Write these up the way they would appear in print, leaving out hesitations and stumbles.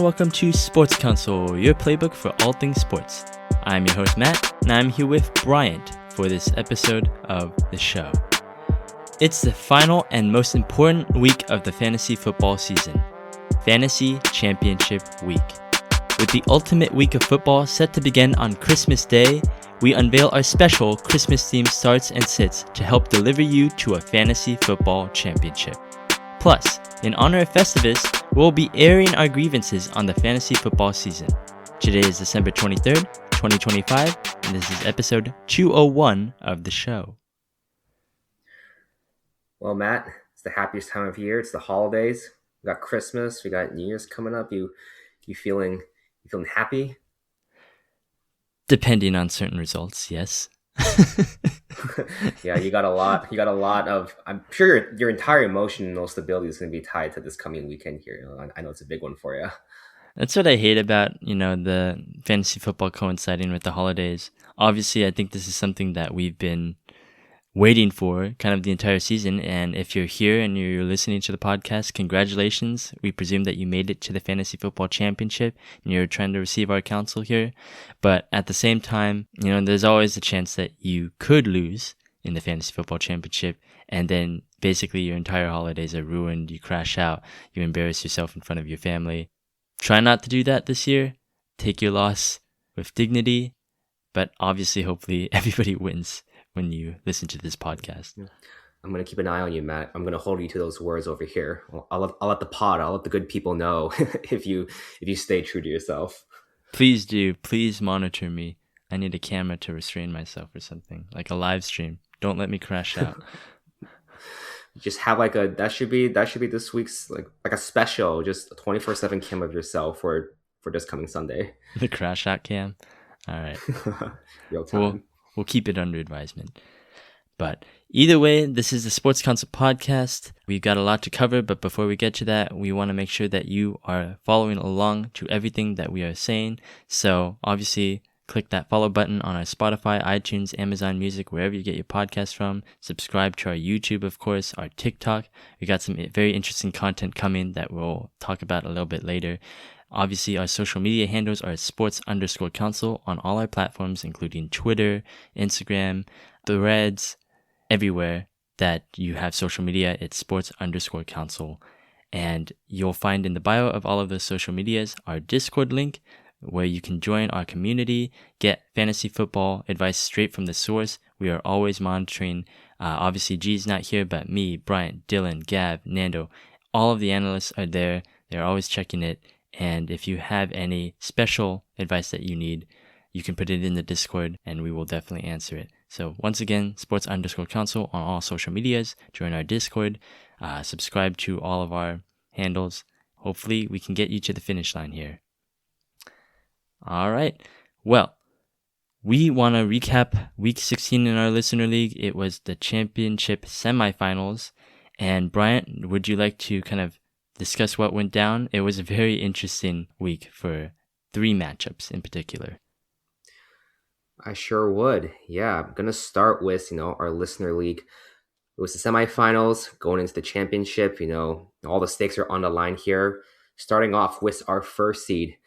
and welcome to Sports Counsel, your playbook for all things sports. I'm your host Matt, and I'm here with Bryant for this episode of the show. It's the final and most important week of the fantasy football season, Fantasy Championship Week. With the ultimate week of football set to begin on Christmas Day, we unveil our special Christmas-themed starts and sits to help deliver you to a fantasy football championship. Plus, in honor of Festivus, we'll be airing our grievances on the fantasy football season. Today is December 23rd, 2025, and this is episode 201 of the show. Well, Matt, it's the happiest time of year. It's the holidays. We got Christmas. We got New Year's coming up. You feeling happy? Depending on certain results, yes. Yeah, you got a lot of. I'm sure your entire emotional stability is going to be tied to this coming weekend here. I know it's a big one for you. That's what I hate about, the fantasy football coinciding with the holidays. Obviously, I think this is something that we've been waiting for kind of the entire season. And if you're here and you're listening to the podcast, congratulations. We presume that you made it to the Fantasy Football Championship and you're trying to receive our counsel here. But at the same time, there's always a chance that you could lose in the Fantasy Football Championship. And then basically your entire holidays are ruined. You crash out. You embarrass yourself in front of your family. Try not to do that this year. Take your loss with dignity. But obviously, hopefully, everybody wins when you listen to this podcast. I'm going to keep an eye on you, Matt. I'm going to hold you to those words over here. I'll let the good people know if you stay true to yourself. Please do. Please monitor me. I need a camera to restrain myself or something, like a live stream. Don't let me crash out. Just have that should be this week's like a special, just a 24/7 cam of yourself for this coming Sunday. The crash out cam. All right. Real time. We'll keep it under advisement. But either way, this is the Sports Counsel podcast. We've got a lot to cover, but before we get to that, we want to make sure that you are following along to everything that we are saying. So obviously, click that follow button on our Spotify, iTunes, Amazon Music, wherever you get your podcast from. Subscribe to our YouTube, of course, our TikTok. We got some very interesting content coming that we'll talk about a little bit later. Obviously, our social media handles are sports_counsel on all our platforms, including Twitter, Instagram, Threads, everywhere that you have social media, it's sports_counsel. And you'll find in the bio of all of those social medias our Discord link, where you can join our community, get fantasy football advice straight from the source. We are always monitoring. Obviously, G's not here, but me, Bryant, Dylan, Gav, Nando, all of the analysts are there. They're always checking it. And if you have any special advice that you need, you can put it in the Discord and we will definitely answer it. So once again, sports_counsel on all social medias. Join our Discord. Subscribe to all of our handles. Hopefully we can get you to the finish line here. All right. Well, we want to recap week 16 in our listener league. It was the championship semifinals. And Bryant, would you like to kind of discuss what went down? It was a very interesting week for 3 matchups in particular. I sure would. Yeah, I'm going to start with, our listener league. It was the semifinals going into the championship. All the stakes are on the line here. Starting off with our first seed,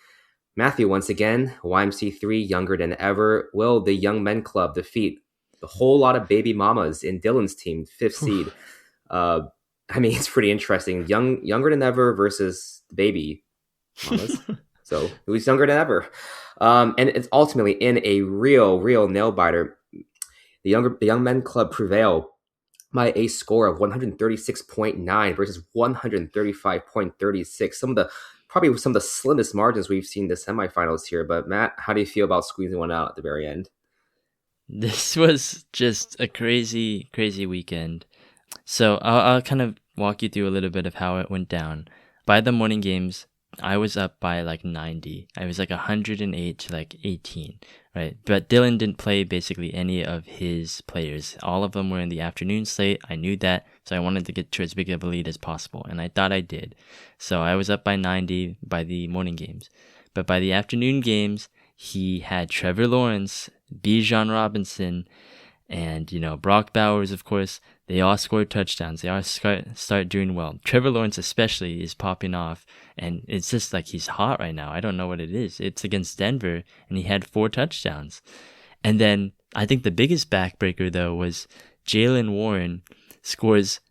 Matthew, once again, YMC3, younger than ever. Will the Young Men Club defeat the whole lot of baby mamas in Dylan's team, 5th seed? It's pretty interesting. Younger than ever versus the baby mamas. So who's younger than ever? And it's ultimately in a real nail biter. The Young Men Club prevail by a score of 136.9 versus 135.36. Probably some of the slimmest margins we've seen in the semifinals here. But Matt, how do you feel about squeezing one out at the very end? This was just a crazy weekend. So I'll kind of walk you through a little bit of how it went down. By the morning games, I was up by 90. I was 108 to 18, right? But Dylan didn't play basically any of his players. All of them were in the afternoon slate. I knew that, so I wanted to get to as big of a lead as possible, and I thought I did. So I was up by 90 by the morning games. But by the afternoon games, he had Trevor Lawrence, Bijan Robinson, and, Brock Bowers, of course. They all score touchdowns. They all start doing well. Trevor Lawrence especially is popping off, and it's just like he's hot right now. I don't know what it is. It's against Denver, and he had 4 touchdowns. And then I think the biggest backbreaker, though, was Jaylen Warren scores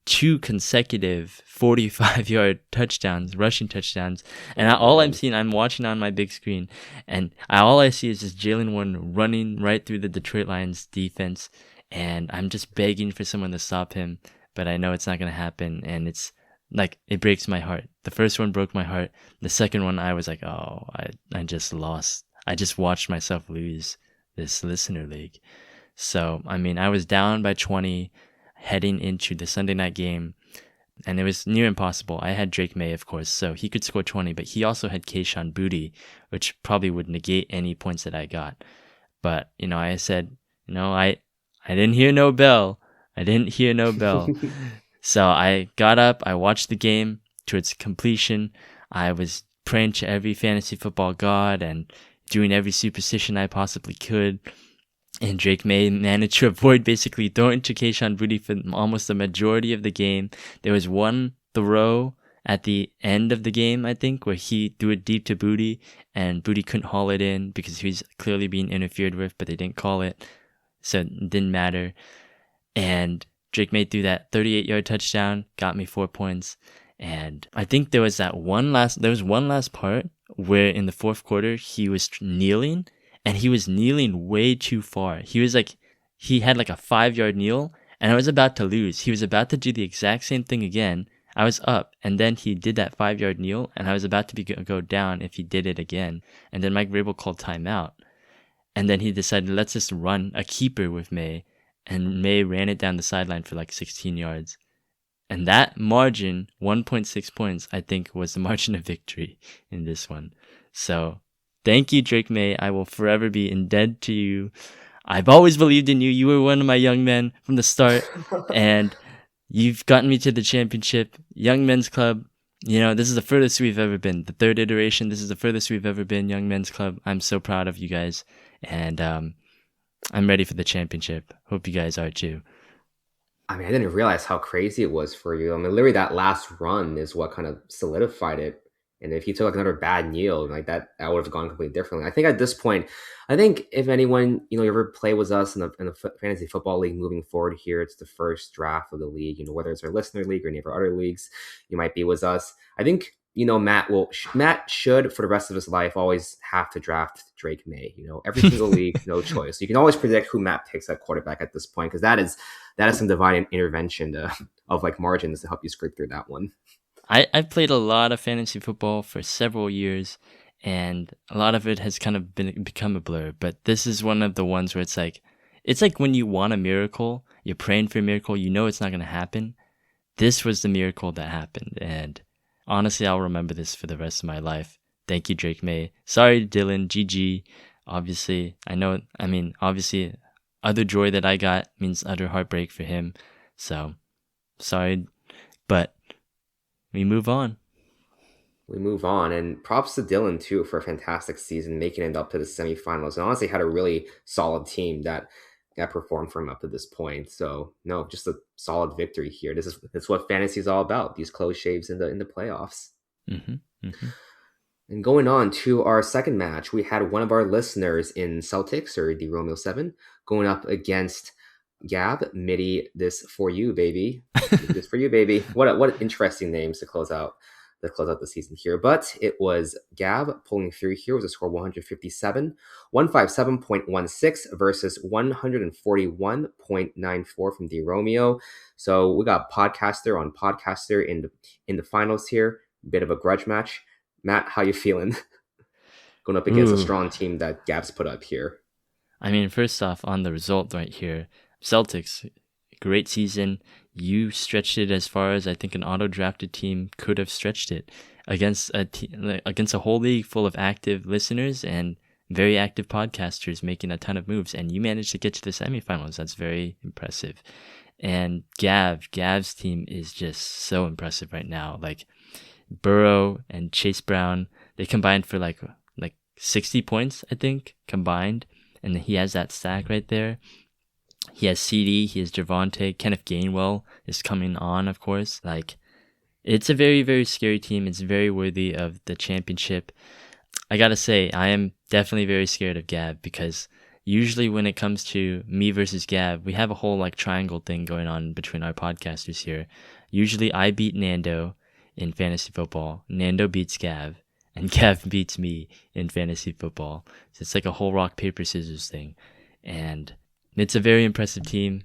2 consecutive 45-yard touchdowns, rushing touchdowns. And all I'm seeing, I'm watching on my big screen, and all I see is just Jaylen Warren running right through the Detroit Lions defense. And I'm just begging for someone to stop him, but I know it's not going to happen. And it's like, it breaks my heart. The first one broke my heart. The second one, I was like, oh, I just lost. I just watched myself lose this listener league. So, I mean, I was down by 20 heading into the Sunday night game, and it was near impossible. I had Drake May, of course, so he could score 20, but he also had Kayshon Boutte, which probably would negate any points that I got. But, I said, I didn't hear no bell. So I got up, I watched the game to its completion. I was praying to every fantasy football god and doing every superstition I possibly could. And Drake May managed to avoid basically throwing to Kayshon Boutte for almost the majority of the game. There was one throw at the end of the game, I think, where he threw it deep to Boutte, and Boutte couldn't haul it in because he was clearly being interfered with, but they didn't call it. So it didn't matter. And Drake May threw that 38-yard touchdown, got me 4 points. And I think there was one last part where in the fourth quarter he was kneeling, and he was kneeling way too far. He had like a 5-yard kneel, and I was about to lose. He was about to do the exact same thing again. I was up, and then he did that 5-yard kneel, and I was about to go down if he did it again. And then Mike Vrabel called timeout. And then he decided, let's just run a keeper with May. And May ran it down the sideline for like 16 yards. And that margin, 1.6 points, I think was the margin of victory in this one. So thank you, Drake May. I will forever be indebted to you. I've always believed in you. You were one of my young men from the start. And you've gotten me to the championship. Young Men's Club. This is the furthest we've ever been. The 3rd iteration, this is the furthest we've ever been, Young Men's Club. I'm so proud of you guys. And I'm ready for the championship. Hope you guys are too. I mean, I didn't realize how crazy it was for you. I mean, literally that last run is what kind of solidified it. And if you took like another bad kneel like that, I would have gone completely differently. I think at this point, if anyone, you ever play with us in the fantasy football league moving forward here, it's the first draft of the league, whether it's our listener league or any of our other leagues, you might be with us. I think, Matt should for the rest of his life always have to draft Drake May, every single league, no choice. You can always predict who Matt picks at quarterback at this point, because that is some divine intervention of like margins to help you scrape through that one. I've played a lot of fantasy football for several years, and a lot of it has kind of become a blur. But this is one of the ones where it's like when you want a miracle, you're praying for a miracle, it's not going to happen. This was the miracle that happened, and honestly, I'll remember this for the rest of my life. Thank you, Drake May. Sorry, Dylan, GG. Obviously, obviously, other joy that I got means utter heartbreak for him. So, sorry, but we move on. And props to Dylan too for a fantastic season, making it up to the semifinals, and honestly had a really solid team that performed for him up to this point. So no, just a solid victory here. That's what fantasy is all about. These close shaves in the playoffs. Mm-hmm. Mm-hmm. And going on to our second match, we had one of our listeners in Celtics, or the Romeo 7, going up against Gab. Mitty, this for you, baby. This for you, baby. What interesting names to close out the season here. But it was Gab pulling through here with a score 157.16 versus 141.94 from the Romeo. So we got podcaster on podcaster in the finals here. Bit of a grudge match. Matt, how you feeling going up against a strong team that Gab's put up here? I mean, first off, on the result right here, Celtics, great season. You stretched it as far as I think an auto-drafted team could have stretched it against a whole league full of active listeners and very active podcasters making a ton of moves, and you managed to get to the semifinals. That's very impressive. And Gav's team is just so impressive right now. Like Burrow and Chase Brown, they combined for like 60 points, I think, combined, and he has that stack right there. He has CD, he has Javonte, Kenneth Gainwell is coming on, of course. Like, it's a very, very scary team. It's very worthy of the championship. I gotta say, I am definitely very scared of Gab because usually when it comes to me versus Gab, we have a whole like triangle thing going on between our podcasters here. Usually I beat Nando in fantasy football, Nando beats Gab, and Gab beats me in fantasy football. So it's like a whole rock, paper, scissors thing. And it's a very impressive team.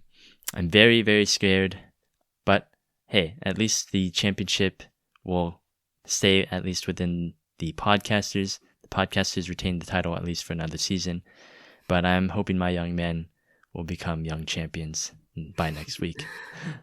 I'm very, very scared. But hey, at least the championship will stay at least within the podcasters. The podcasters retain the title at least for another season. But I'm hoping my young men will become young champions by next week.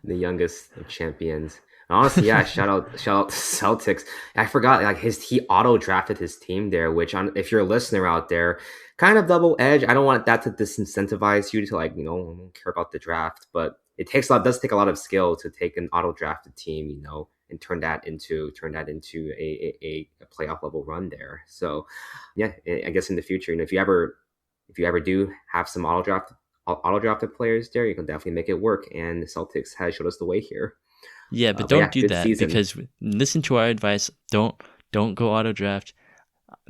The youngest of champions. Honestly, yeah, shout out to Celtics. I forgot, like he auto drafted his team there, which if you're a listener out there, kind of double edge. I don't want that to disincentivize you to care about the draft, but it does take a lot of skill to take an auto drafted team, and turn that into a playoff level run there. So yeah, I guess in the future, if you ever do have some auto drafted players there, you can definitely make it work. And the Celtics has showed us the way here. Yeah, but don't do that season. Because listen to our advice. Don't go auto draft,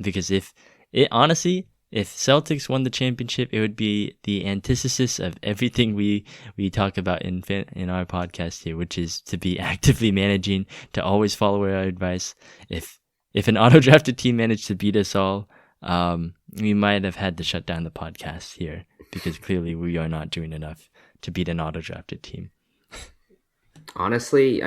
because if Celtics won the championship, it would be the antithesis of everything we talk about in our podcast here, which is to be actively managing, to always follow our advice. If an auto drafted team managed to beat us all, we might have had to shut down the podcast here, because clearly we are not doing enough to beat an auto drafted team. Honestly,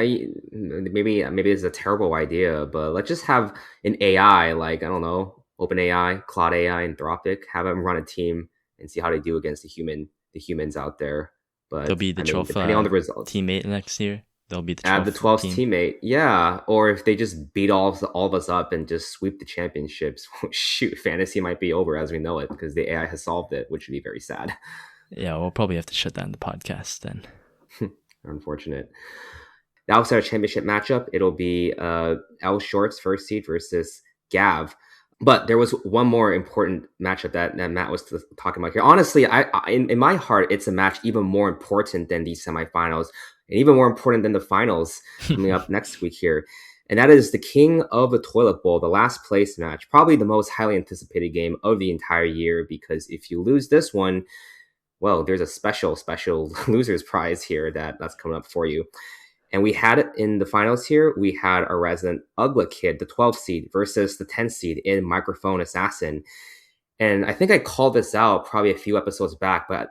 maybe it's a terrible idea, but let's just have an AI, like, I don't know, OpenAI, Claude AI, Anthropic, have them run a team and see how they do against the humans out there. But they'll be the 12th depending on the results, teammate next year. They'll be the 12th teammate. Yeah, or if they just beat all of us up and just sweep the championships, shoot, fantasy might be over as we know it, because the AI has solved it, which would be very sad. Yeah, we'll probably have to shut down the podcast then. Unfortunate. The outsider championship matchup, it'll be L Shorts first seed versus Gav. But there was one more important matchup that Matt was talking about here. Honestly, in my heart, it's a match even more important than these semifinals, and even more important than the finals coming up next week here. And that is the King of the Toilet Bowl, the last place match, probably the most highly anticipated game of the entire year, because if you lose this one, well, there's a special loser's prize here that's coming up for you. And we had it in the finals here. We had our resident Ugly Kid, the 12th seed, versus the 10th seed in Microphone Assassin. And I think I called this out probably a few episodes back, but,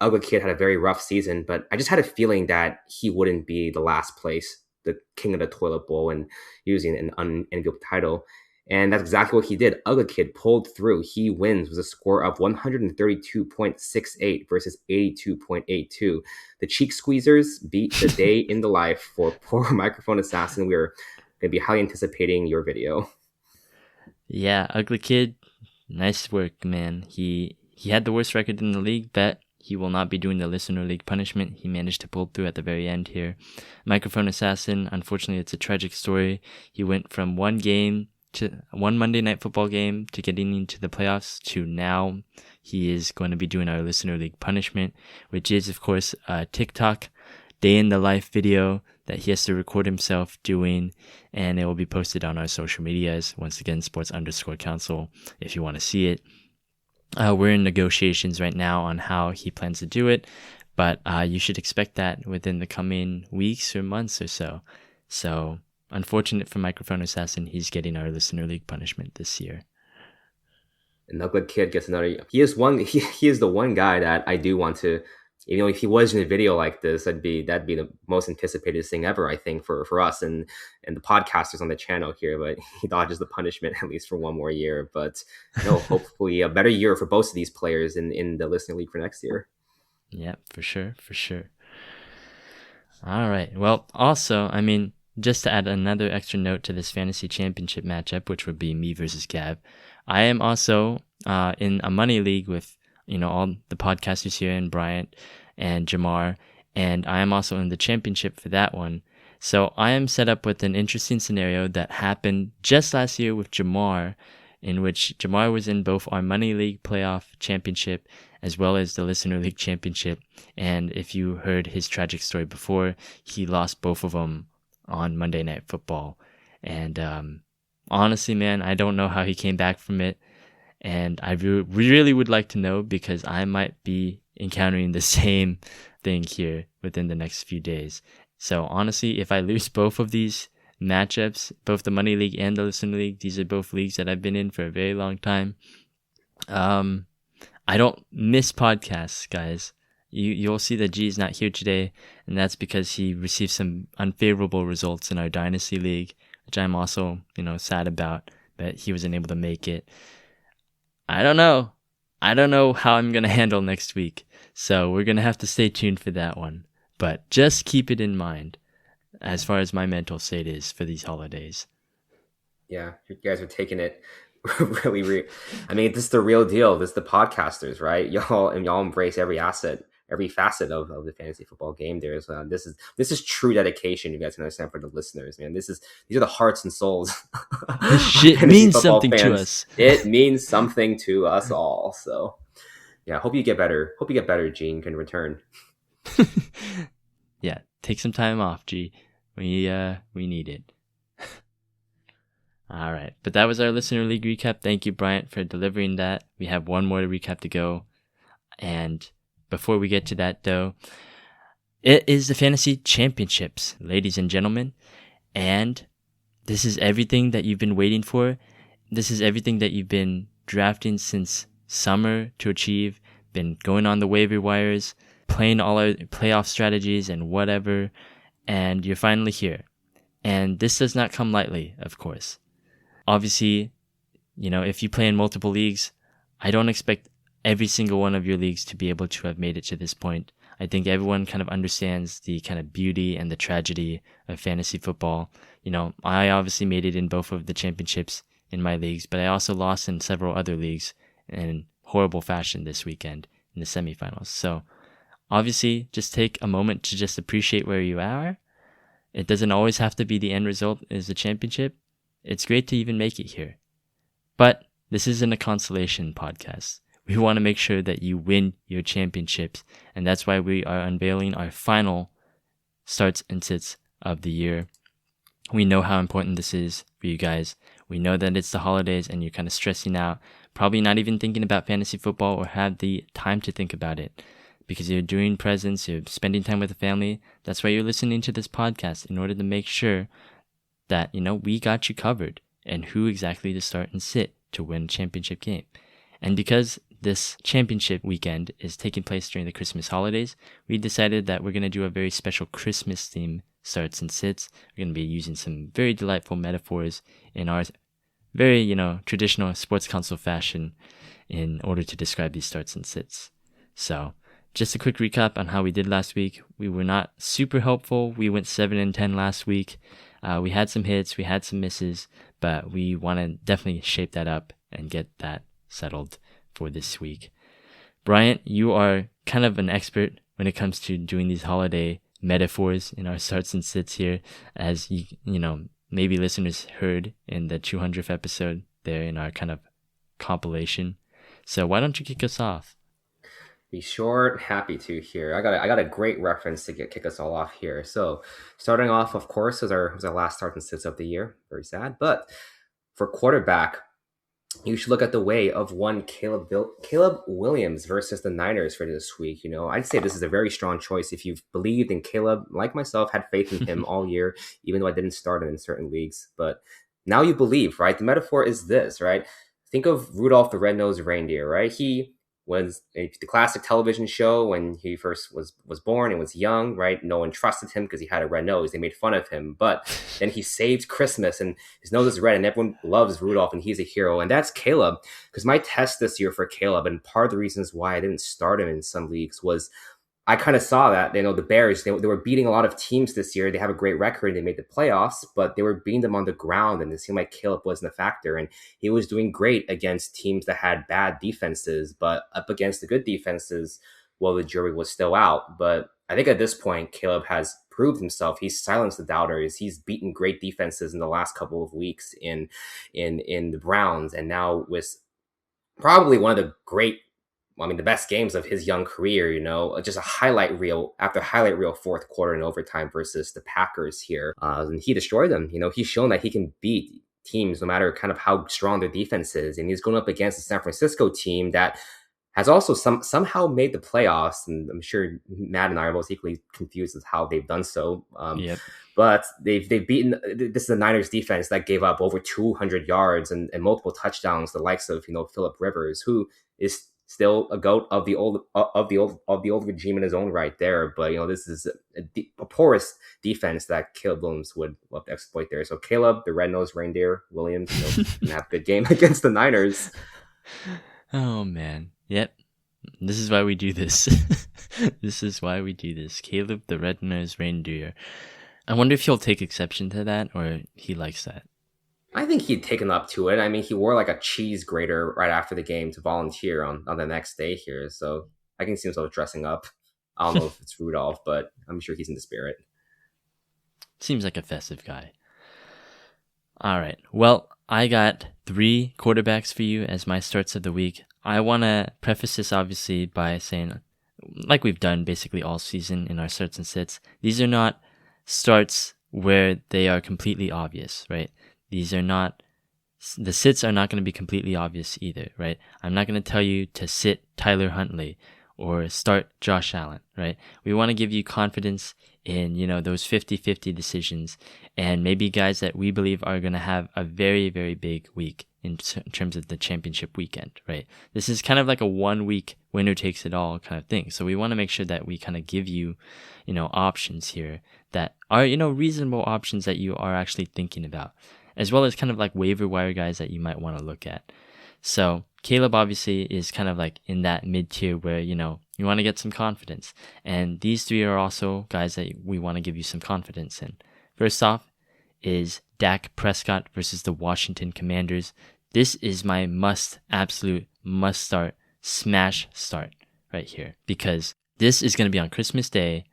Ugly Kid had a very rough season, but I just had a feeling that he wouldn't be the last place, the King of the Toilet Bowl, and using an unenviable title. And that's exactly what he did. Ugly Kid pulled through. He wins with a score of 132.68 versus 82.82. The Cheek Squeezers beat the day in the life for poor Microphone Assassin. We're going to be highly anticipating your video. Yeah, Ugly Kid, nice work, man. He had the worst record in the league, but he will not be doing the Listener League punishment. He managed to pull through at the very end here. Microphone Assassin, unfortunately, it's a tragic story. He went from one Monday Night Football game to getting into the playoffs to now he is going to be doing our Listener League punishment, which is, of course, a TikTok day in the life video that he has to record himself doing, and it will be posted on our social medias. Once again, sports_counsel if you want to see it. We're in negotiations right now on how he plans to do it, but you should expect that within the coming weeks or months or so. So, unfortunate for Microphone Assassin, he's getting our Listener League punishment this year. And Ugly Kid gets another. He is the one guy that I do want to. If he was in a video like this, that'd be the most anticipated thing ever, I think, for us and the podcasters on the channel here. But he dodges the punishment at least for one more year. But hopefully a better year for both of these players in the Listener League for next year. Yeah, for sure. All right. Well, also, just to add another extra note to this fantasy championship matchup, which would be me versus Gab, I am also in a money league with all the podcasters here, and Bryant and Jamar, and I am also in the championship for that one. So I am set up with an interesting scenario that happened just last year with Jamar in which Jamar was in both our Money League playoff championship as well as the Listener League championship. And if you heard his tragic story before, he lost both of them on Monday Night Football. And honestly, man, I don't know how he came back from it. And I really would like to know, because I might be encountering the same thing here within the next few days. So honestly, if I lose both of these matchups, both the Money League and the Listener League, these are both leagues that I've been in for a very long time. I don't miss podcasts, guys. You'll see that G is not here today, and that's because he received some unfavorable results in our Dynasty League, which I'm also, sad about, that he wasn't able to make it. I don't know how I'm going to handle next week, so we're going to have to stay tuned for that one. But just keep it in mind as far as my mental state is for these holidays. Yeah, you guys are taking it really. I mean, this is the real deal. This is the podcasters, right? Y'all embrace every facet of the fantasy football game. This is true dedication. You guys can understand for the listeners, man. These are the hearts and souls. This shit means something to us. It means something to us all. So, yeah, hope you get better. Hope you get better, Gene. Can return. Yeah, take some time off, G. We need it. All right, but that was our Listener League recap. Thank you, Bryant, for delivering that. We have one more recap to go. And before we get to that, though, it is the Fantasy Championships, ladies and gentlemen. And this is everything that you've been waiting for. This is everything that you've been drafting since summer to achieve, been going on the waiver wires, playing all our playoff strategies and whatever, and you're finally here. And this does not come lightly, of course. Obviously, if you play in multiple leagues, I don't expect every single one of your leagues to be able to have made it to this point. I think everyone kind of understands the kind of beauty and the tragedy of fantasy football. I obviously made it in both of the championships in my leagues, but I also lost in several other leagues in horrible fashion this weekend in the semifinals. So obviously, just take a moment to just appreciate where you are. It doesn't always have to be the end result is the championship. It's great to even make it here. But this isn't a consolation podcast. We want to make sure that you win your championships, and that's why we are unveiling our final starts and sits of the year. We know how important this is for you guys. We know that it's the holidays and you're kind of stressing out, probably not even thinking about fantasy football or have the time to think about it because you're doing presents, you're spending time with the family. That's why you're listening to this podcast, in order to make sure that, we got you covered and who exactly to start and sit to win a championship game. And because this championship weekend is taking place during the Christmas holidays, we decided that we're going to do a very special Christmas theme starts and sits. We're going to be using some very delightful metaphors in our very, traditional Sports Counsel fashion in order to describe these starts and sits. So just a quick recap on how we did last week. We were not super helpful. We went 7-10 last week. We had some hits, we had some misses, but we want to definitely shape that up and get that settled for this week. Bryant, you are kind of an expert when it comes to doing these holiday metaphors in our starts and sits here, as maybe listeners heard in the 200th episode there in our kind of compilation. So why don't you kick us off? Be short, happy to here. I got a great reference to kick us all off here. So starting off, of course, was our last start and sits of the year. Very sad, but for quarterback, you should look at the way of one Caleb Williams versus the Niners for this week. I'd say this is a very strong choice if you've believed in Caleb, like myself, had faith in him all year, even though I didn't start him in certain leagues. But now you believe, right? The metaphor is this, right? Think of Rudolph the Red-Nosed Reindeer, right? He was the classic television show when he first was born and was young, right? No one trusted him because he had a red nose. They made fun of him, but then he saved Christmas and his nose is red and everyone loves Rudolph and he's a hero. And that's Caleb, because my test this year for Caleb, and part of the reasons why I didn't start him in some leagues was I kind of saw that, the Bears, they were beating a lot of teams this year. They have a great record. They made the playoffs, but they were beating them on the ground, and it seemed like Caleb wasn't a factor. And he was doing great against teams that had bad defenses, but up against the good defenses, well, the jury was still out. But I think at this point, Caleb has proved himself. He's silenced the doubters. He's beaten great defenses in the last couple of weeks in the Browns, and now with probably one of the the best games of his young career, just a highlight reel after highlight reel fourth quarter in overtime versus the Packers here. And he destroyed them. He's shown that he can beat teams no matter kind of how strong their defense is. And he's going up against the San Francisco team that has also somehow made the playoffs. And I'm sure Matt and I are both equally confused as how they've done so. Yep. But they've beaten, this is the Niners defense that gave up over 200 yards and multiple touchdowns, the likes of, Phillip Rivers, who is still a goat of the old regime in his own right there. But, this is a porous defense that Caleb Williams would love to exploit there. So Caleb, the red-nosed reindeer, Williams, can have a good game against the Niners. Oh, man. Yep. This is why we do this. This is why we do this. Caleb, the red-nosed reindeer. I wonder if he'll take exception to that or he likes that. I think he'd taken up to it. I mean, he wore like a cheese grater right after the game to volunteer on the next day here. So I can see himself dressing up. I don't know if it's Rudolph, but I'm sure he's in the spirit. Seems like a festive guy. All right. Well, I got 3 quarterbacks for you as my starts of the week. I want to preface this obviously by saying, like we've done basically all season in our starts and sits, these are not starts where they are completely obvious, right? The sits are not going to be completely obvious either, right? I'm not going to tell you to sit Tyler Huntley or start Josh Allen, right? We want to give you confidence in, those 50-50 decisions and maybe guys that we believe are going to have a very, very big week in terms of the championship weekend, right? This is kind of like a 1 week winner takes it all kind of thing. So we want to make sure that we kind of give you, options here that are, reasonable options that you are actually thinking about, as well as kind of like waiver wire guys that you might want to look at. So Caleb obviously is kind of like in that mid tier where, you want to get some confidence. And these 3 are also guys that we want to give you some confidence in. First off is Dak Prescott versus the Washington Commanders. This is my absolute must start, smash start right here, because this is going to be on Christmas Day.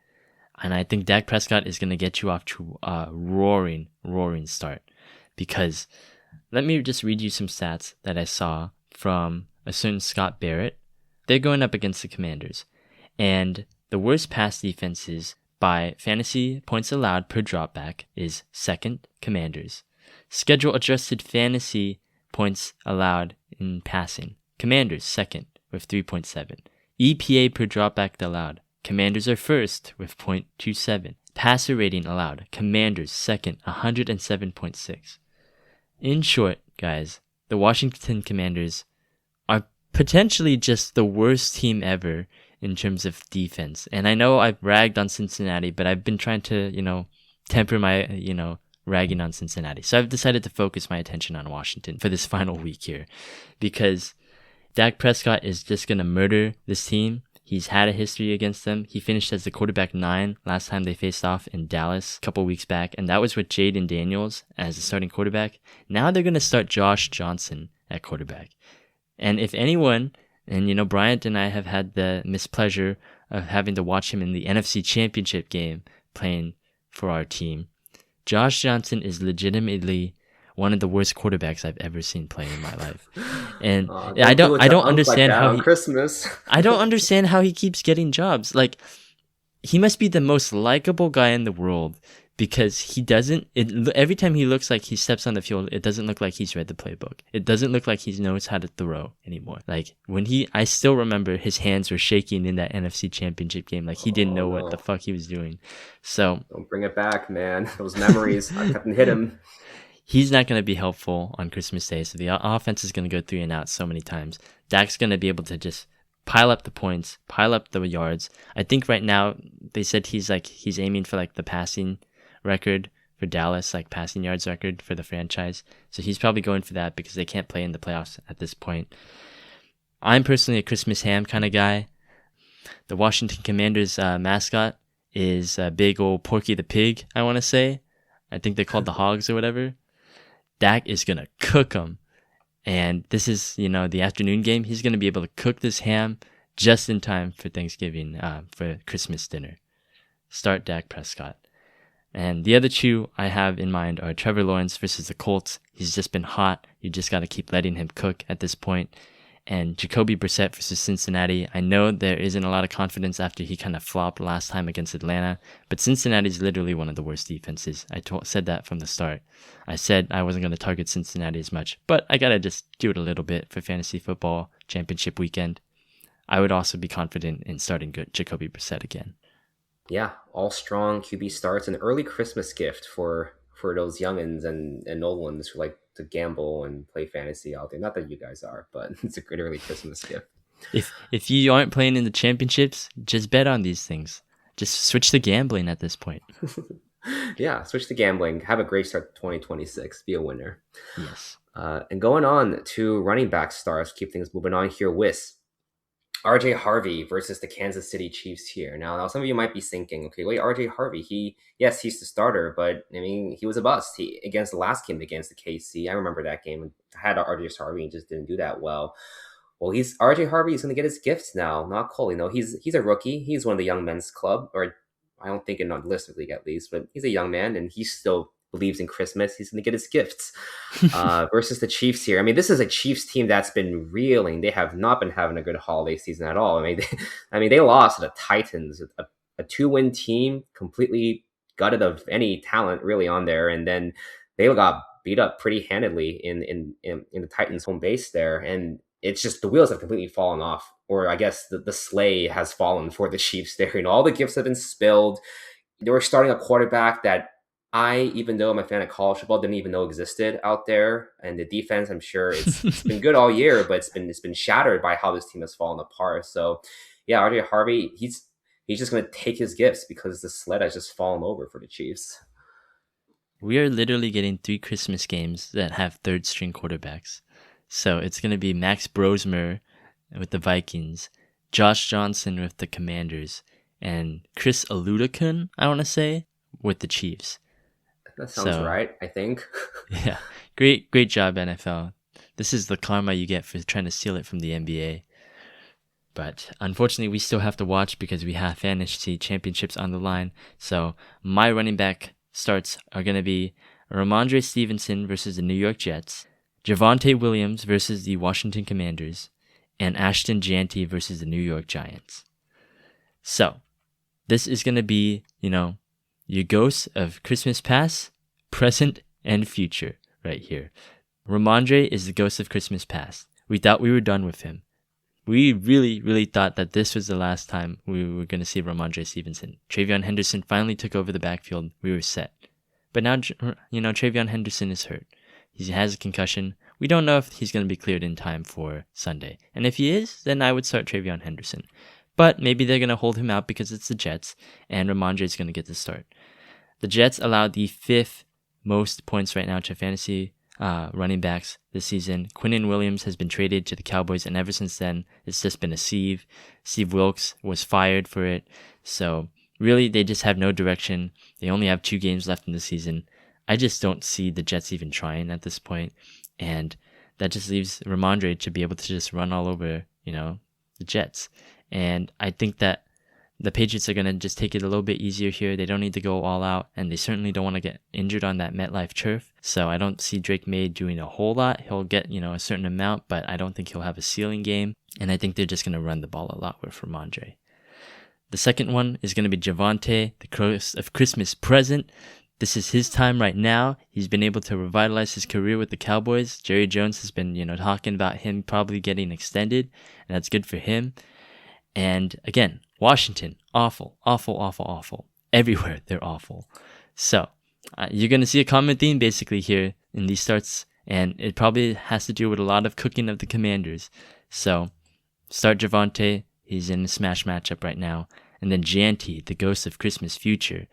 And I think Dak Prescott is going to get you off to a roaring start. Because let me just read you some stats that I saw from a certain Scott Barrett. They're going up against the Commanders. And the worst pass defenses by fantasy points allowed per dropback is second, Commanders. Schedule adjusted fantasy points allowed in passing, Commanders second with 3.7. EPA per dropback allowed, Commanders are first with 0.27. Passer rating allowed, Commanders second, 107.6. In short, guys, the Washington Commanders are potentially just the worst team ever in terms of defense. And I know I've ragged on Cincinnati, but I've been trying to, temper my, ragging on Cincinnati. So I've decided to focus my attention on Washington for this final week here, because Dak Prescott is just going to murder this team. He's had a history against them. He finished as the quarterback 9 last time they faced off in Dallas a couple weeks back, and that was with Jaden Daniels as the starting quarterback. Now they're going to start Josh Johnson at quarterback. And if anyone, and Bryant and I have had the mispleasure of having to watch him in the NFC Championship game playing for our team, Josh Johnson is legitimately one of the worst quarterbacks I've ever seen play in my life. And I don't understand how Christmas. I don't understand how he keeps getting jobs. Like, he must be the most likable guy in the world, because every time he looks like he steps on the field, it doesn't look like he's read the playbook. It doesn't look like he knows how to throw anymore. Like, I still remember his hands were shaking in that NFC Championship game. Like, he didn't know what the fuck he was doing. So don't bring it back, man. Those memories, I couldn't hit him. He's not going to be helpful on Christmas Day, so the offense is going to go 3 and out so many times. Dak's going to be able to just pile up the points, pile up the yards. I think right now they said he's aiming for like the passing record for Dallas, like passing yards record for the franchise. So he's probably going for that because they can't play in the playoffs at this point. I'm personally a Christmas ham kind of guy. The Washington Commanders mascot is big old Porky the Pig, I want to say. I think they're called the Hogs or whatever. Dak is going to cook them. And this is, the afternoon game. He's going to be able to cook this ham just in time for Thanksgiving, for Christmas dinner. Start Dak Prescott. And the other two I have in mind are Trevor Lawrence versus the Colts. He's just been hot. You just got to keep letting him cook at this point. And Jacoby Brissett versus Cincinnati. I know there isn't a lot of confidence after he kind of flopped last time against Atlanta, but Cincinnati is literally one of the worst defenses. I said that from the start. I said I wasn't going to target Cincinnati as much, but I got to just do it a little bit for fantasy football championship weekend. I would also be confident in starting Jacoby Brissett again. Yeah, all strong QB starts, an early Christmas gift for those youngins and old ones who like to gamble and play fantasy out there. Not that you guys are, but it's a great early Christmas gift. If you aren't playing in the championships, just bet on these things. Just switch to gambling at this point. Yeah, switch to gambling. Have a great start to 2026. Be a winner. Yes. And going on to running back stars, keep things moving on here with RJ Harvey versus the Kansas City Chiefs here. Now some of you might be thinking, okay, wait, RJ Harvey, he's the starter, but I mean, he was a bust. He against the last game against the KC. I remember that game. I had RJ Harvey and just didn't do that well. Well, RJ Harvey is going to get his gifts now, not Cole. He's a rookie. He's one of the young men's club, or I don't think in the Lister League at least, but he's a young man and he still believes in Christmas. He's going to get his gifts versus the Chiefs here. I mean, this is a Chiefs team that's been reeling. They have not been having a good holiday season at all. They lost to the Titans, a 2-win team, completely gutted of any talent really on there, and then they got beat up pretty handedly in the Titans' home base there, and it's just the wheels have completely fallen off, or I guess the sleigh has fallen for the Chiefs there. All the gifts have been spilled. They were starting a quarterback that even though I'm a fan of college football, didn't even know existed out there. And the defense, I'm sure it's been good all year, but it's been shattered by how this team has fallen apart. So yeah, RJ Harvey, he's just going to take his gifts because the sled has just fallen over for the Chiefs. We are literally getting 3 Christmas games that have third string quarterbacks. So it's going to be Max Brosmer with the Vikings, Josh Johnson with the Commanders, and Chris Aludakun, I want to say, with the Chiefs. That sounds right, I think. Yeah. Great job, NFL. This is the karma you get for trying to steal it from the NBA. But unfortunately, we still have to watch because we have fantasy championships on the line. So my running back starts are going to be Ramondre Stevenson versus the New York Jets, Javonte Williams versus the Washington Commanders, and Ashton Jeanty versus the New York Giants. So this is going to be, your ghosts of Christmas past, present, and future right here. Ramondre is the ghost of Christmas past. We thought we were done with him. We really, really thought that this was the last time we were going to see Ramondre Stevenson. Travion Henderson finally took over the backfield. We were set. But now, Travion Henderson is hurt. He has a concussion. We don't know if he's going to be cleared in time for Sunday. And if he is, then I would start Travion Henderson. But maybe they're going to hold him out because it's the Jets, and Ramondre is going to get the start. The Jets allowed the 5th most points right now to fantasy running backs this season. Quinnen Williams has been traded to the Cowboys, and ever since then, it's just been a sieve. Steve Wilkes was fired for it. So really, they just have no direction. They only have 2 games left in the season. I just don't see the Jets even trying at this point, and that just leaves Ramondre to be able to just run all over, the Jets. And I think that the Patriots are going to just take it a little bit easier here. They don't need to go all out, and they certainly don't want to get injured on that MetLife turf. So I don't see Drake May doing a whole lot. He'll get, a certain amount, but I don't think he'll have a ceiling game. And I think they're just going to run the ball a lot with Ramondre. The second one is going to be Javonte, the ghost of Christmas present. This is his time right now. He's been able to revitalize his career with the Cowboys. Jerry Jones has been, talking about him probably getting extended, and that's good for him. And again, Washington, awful. Everywhere, they're awful. So you're going to see a common theme basically here in these starts, and it probably has to do with a lot of cooking of the Commanders. So start Javonte. He's in a smash matchup right now. And then Jeanty, the ghost of Christmas future.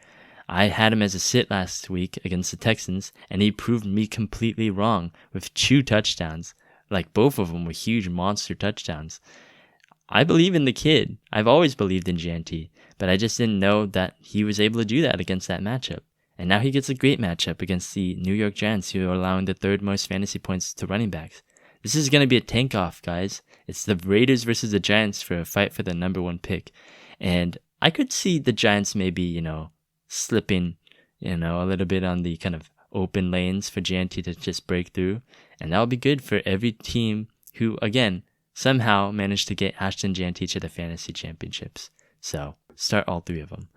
I had him as a sit last week against the Texans, and he proved me completely wrong with 2 touchdowns. Like, both of them were huge monster touchdowns. I believe in the kid. I've always believed in Jeanty, but I just didn't know that he was able to do that against that matchup. And now he gets a great matchup against the New York Giants, who are allowing the 3rd most fantasy points to running backs. This is going to be a tank-off, guys. It's the Raiders versus the Giants for a fight for the number 1 pick. And I could see the Giants maybe, slipping a little bit on the kind of open lanes for JNT to just break through. And that'll be good for every team who, again, somehow managed to get Ashton JNT to the fantasy championships. So start all three of them.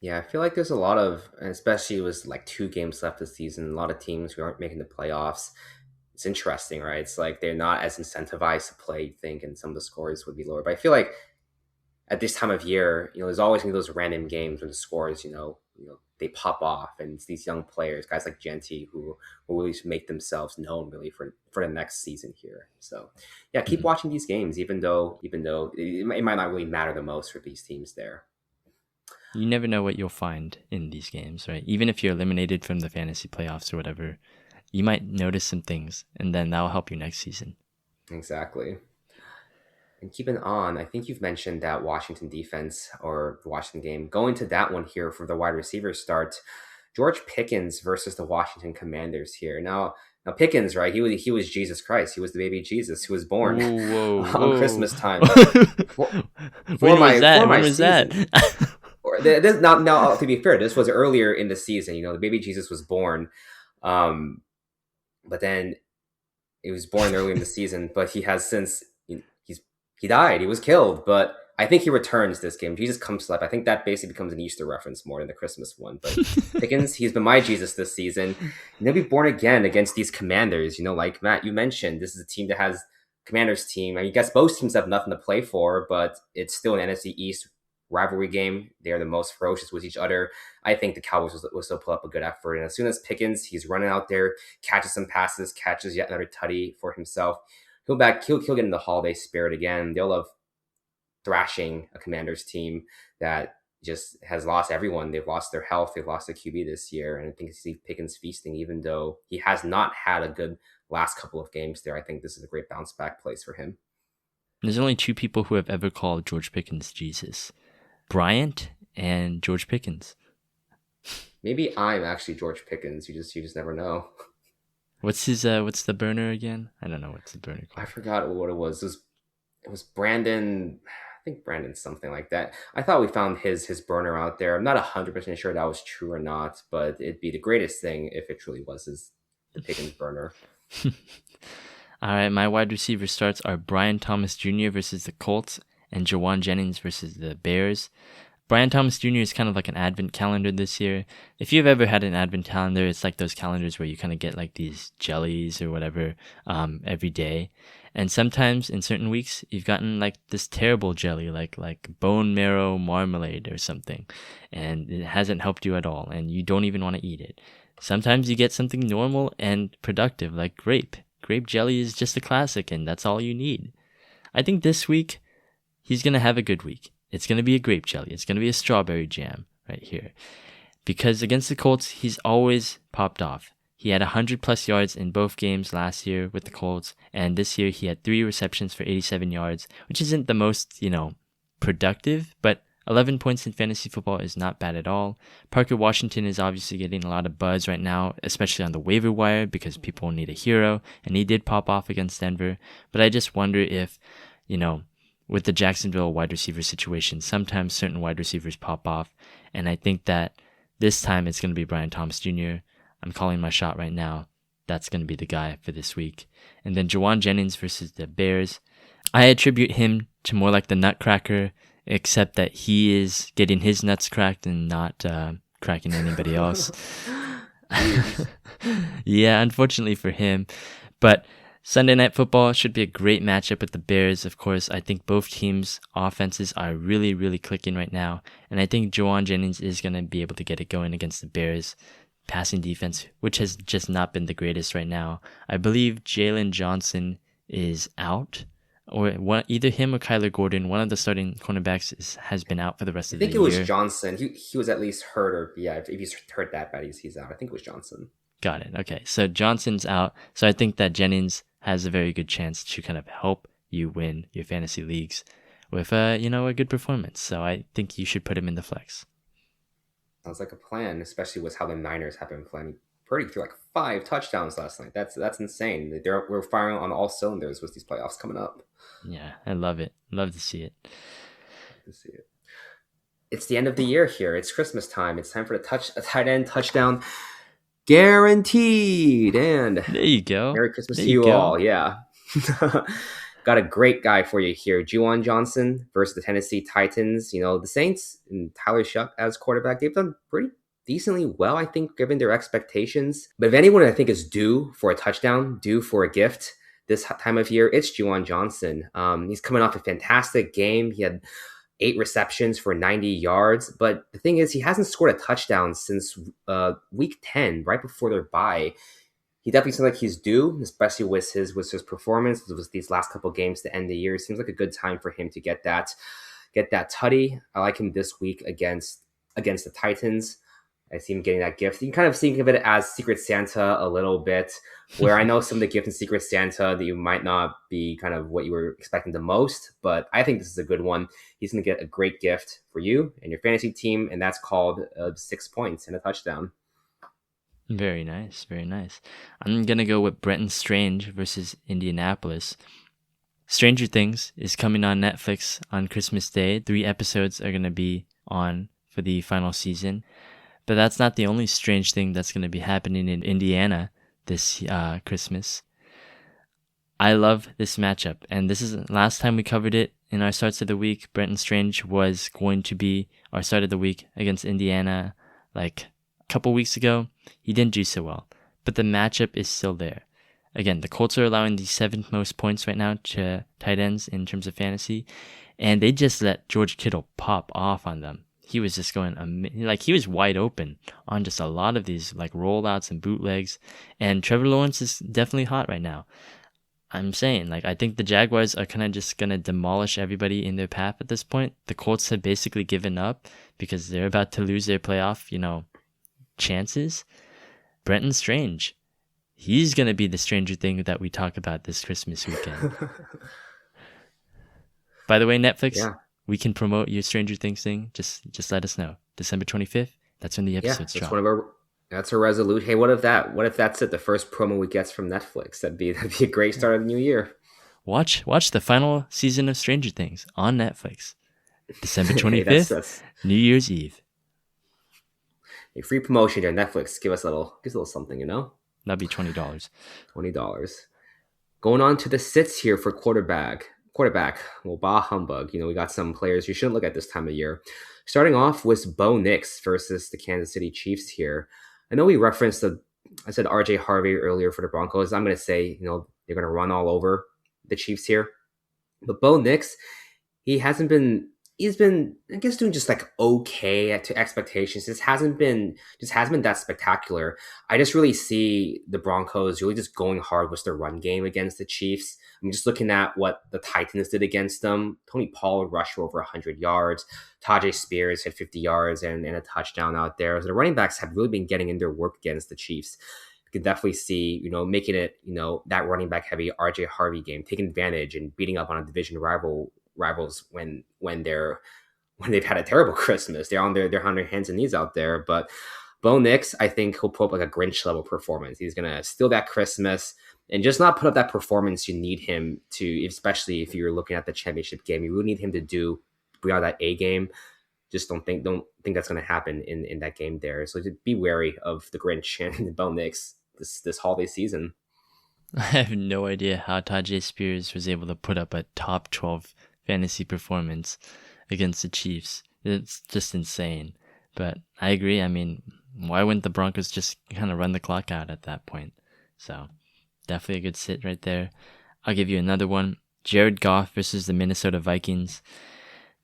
Yeah, I feel like there's a lot of, and especially with like 2 games left this season, a lot of teams who aren't making the playoffs. It's interesting, right? It's like they're not as incentivized to play, you'd think, and some of the scores would be lower. But I feel like at this time of year, there's always gonna be those random games when the scores, they pop off, and it's these young players, guys like Genty, who will really make themselves known really for the next season here. So, yeah, keep Mhm. watching these games, even though it might not really matter the most for these teams there. You never know what you'll find in these games, right? Even if you're eliminated from the fantasy playoffs or whatever, you might notice some things, and then that'll help you next season. Exactly. And keeping on, I think you've mentioned that Washington defense or the Washington game. Going to that one here for the wide receiver start, George Pickens versus the Washington Commanders here. Now Pickens, right? He was Jesus Christ. He was the baby Jesus who was born Whoa, on whoa. Christmas time for, for When was my that? for When my was that? season. Or this not now. To be fair, this was earlier in the season. The baby Jesus was born, but then he was born early in the season. But he has since he died. He was killed, but I think he returns this game. Jesus comes to life. I think that basically becomes an Easter reference more than the Christmas one. But Pickens, he's been my Jesus this season. And he'll be born again against these Commanders. Like Matt, you mentioned, this is a team that has Commanders team. I mean, I guess both teams have nothing to play for, but it's still an NFC East rivalry game. They are the most ferocious with each other. I think the Cowboys will still put up a good effort. And as soon as Pickens, he's running out there, catches some passes, catches yet another tutty for himself. He'll get in the holiday spirit again. They'll love thrashing a Commanders team that just has lost everyone. They've lost their health. They've lost their QB this year. And I think Steve Pickens feasting, even though he has not had a good last couple of games there. I think this is a great bounce back place for him. There's only two people who have ever called George Pickens Jesus: Bryant and George Pickens. Maybe I'm actually George Pickens. You just never know. What's the burner again? I don't know what's the burner I called. forgot what it was. It was Brandon. I think Brandon something like that. I thought we found his burner out there. I'm not 100% sure that was true or not, but it'd be the greatest thing if it truly was the Pickens burner. All right, my wide receiver starts are Brian Thomas Jr. versus the Colts and Jawan Jennings versus the Bears. Brian Thomas Jr. is kind of like an advent calendar this year. If you've ever had an advent calendar, it's like those calendars where you kind of get like these jellies or whatever every day. And sometimes in certain weeks, you've gotten like this terrible jelly, like bone marrow marmalade or something. And it hasn't helped you at all, and you don't even want to eat it. Sometimes you get something normal and productive, like grape. Grape jelly is just a classic, and that's all you need. I think this week, he's going to have a good week. It's going to be a grape jelly. It's going to be a strawberry jam right here. Because against the Colts, he's always popped off. He had 100 plus yards in both games last year with the Colts, and this year he had 3 receptions for 87 yards, which isn't the most, productive, but 11 points in fantasy football is not bad at all. Parker Washington is obviously getting a lot of buzz right now, especially on the waiver wire, because people need a hero, and he did pop off against Denver. But I just wonder if, with the Jacksonville wide receiver situation, sometimes certain wide receivers pop off, and I think that this time it's going to be Brian Thomas Jr. I'm calling my shot right now. That's going to be the guy for this week. And then Jawan Jennings versus the Bears. I attribute him to more like the nutcracker, except that he is getting his nuts cracked and not cracking anybody else. Yeah, unfortunately for him. But Sunday Night Football should be a great matchup with the Bears. Of course, I think both teams' offenses are really, really clicking right now. And I think Jawan Jennings is going to be able to get it going against the Bears' passing defense, which has just not been the greatest right now. I believe Jalen Johnson is out, or either him or Kyler Gordon, one of the starting cornerbacks, has been out for the rest I of the think it year. was Johnson. He was at least hurt, or yeah, if he's hurt that bad, he's out. I think it was Johnson. Got it. Okay, so Johnson's out. So I think that Jennings has a very good chance to kind of help you win your fantasy leagues with a good performance. So I think you should put him in the flex. Sounds like a plan, especially with how the Niners have been playing. Purdy threw like 5 touchdowns last night. That's insane. We're firing on all cylinders with these playoffs coming up. Yeah, I love it. Love to see it. Love to see it. It's the end of the year here. It's Christmas time. It's time for a tight end touchdown guaranteed. And There you go. Merry Christmas There to you you go. all. Yeah. Got a great guy for you here. Juwan Johnson versus the Tennessee Titans. The Saints and Tyler Shuck as quarterback, they've done pretty decently well, I think, given their expectations. But if anyone I think is due for a touchdown, due for a gift this time of year, it's Juwan Johnson. He's coming off a fantastic game. He had 8 receptions for 90 yards. But the thing is, he hasn't scored a touchdown since week 10, right before their bye. He definitely seems like he's due, especially with his performance. It was these last couple games to end the year. It seems like a good time for him to get that tutty. I like him this week against the Titans. I see him getting that gift. You can kind of think of it as Secret Santa a little bit, where I know some of the gifts in Secret Santa that you might not be kind of what you were expecting the most, but I think this is a good one. He's going to get a great gift for you and your fantasy team, and that's called 6 points and a touchdown. Very nice, very nice. I'm going to go with Brenton Strange versus Indianapolis. Stranger Things is coming on Netflix on Christmas Day. 3 episodes are going to be on for the final season. But that's not the only strange thing that's going to be happening in Indiana this Christmas. I love this matchup, and this is last time we covered it in our starts of the week. Brenton Strange was going to be our start of the week against Indiana like a couple weeks ago. He didn't do so well, but the matchup is still there. Again, the Colts are allowing the 7th most points right now to tight ends in terms of fantasy, and they just let George Kittle pop off on them. He was just going, he was wide open on just a lot of these like rollouts and bootlegs, and Trevor Lawrence is definitely hot right now. I'm saying, I think the Jaguars are kind of just going to demolish everybody in their path at this point. The Colts have basically given up because they're about to lose their playoff, chances. Brenton Strange, he's going to be the stranger thing that we talk about this Christmas weekend. By the way, Netflix, we can promote your Stranger Things thing. Just let us know. December 25th, that's when the episodes drop. That's a resolution. Hey, what if that's it? The first promo we get from Netflix. That'd be a great start of the new year. Watch the final season of Stranger Things on Netflix. December 25th, that's New Year's Eve. A free promotion here, Netflix. Give us a little something, That'd be $20. $20. Going on to the sits here for quarterback. Well, bah humbug. We got some players you shouldn't look at this time of year. Starting off with Bo Nix versus the Kansas City Chiefs here. I know we referenced I said RJ Harvey earlier for the Broncos. I'm going to say, they're going to run all over the Chiefs here. But Bo Nix, he's been, I guess, doing just okay to expectations. Just hasn't been that spectacular. I just really see the Broncos really just going hard with their run game against the Chiefs. I'm just looking at what the Titans did against them. Tony Pollard rushed for over 100 yards. Tajay Spears had 50 yards and a touchdown out there. So the running backs have really been getting in their work against the Chiefs. You can definitely see, making it, that running back heavy RJ Harvey game, taking advantage and beating up on a division rivals when they've had a terrible Christmas. They're on their hands and knees out there. But Bo Nix, I think he'll put up a Grinch level performance. He's gonna steal that Christmas and just not put up that performance you need him to, especially if you're looking at the championship game. You really need him to do beyond that A game. Just don't think that's gonna happen in that game there. So just be wary of the Grinch and Bo Nix this holiday season. I have no idea how Tajay Spears was able to put up a top 12 fantasy performance against the Chiefs. It's just insane. But I agree. I mean, why wouldn't the Broncos just kind of run the clock out at that point? So definitely a good sit right there. I'll give you another one. Jared Goff versus the Minnesota Vikings.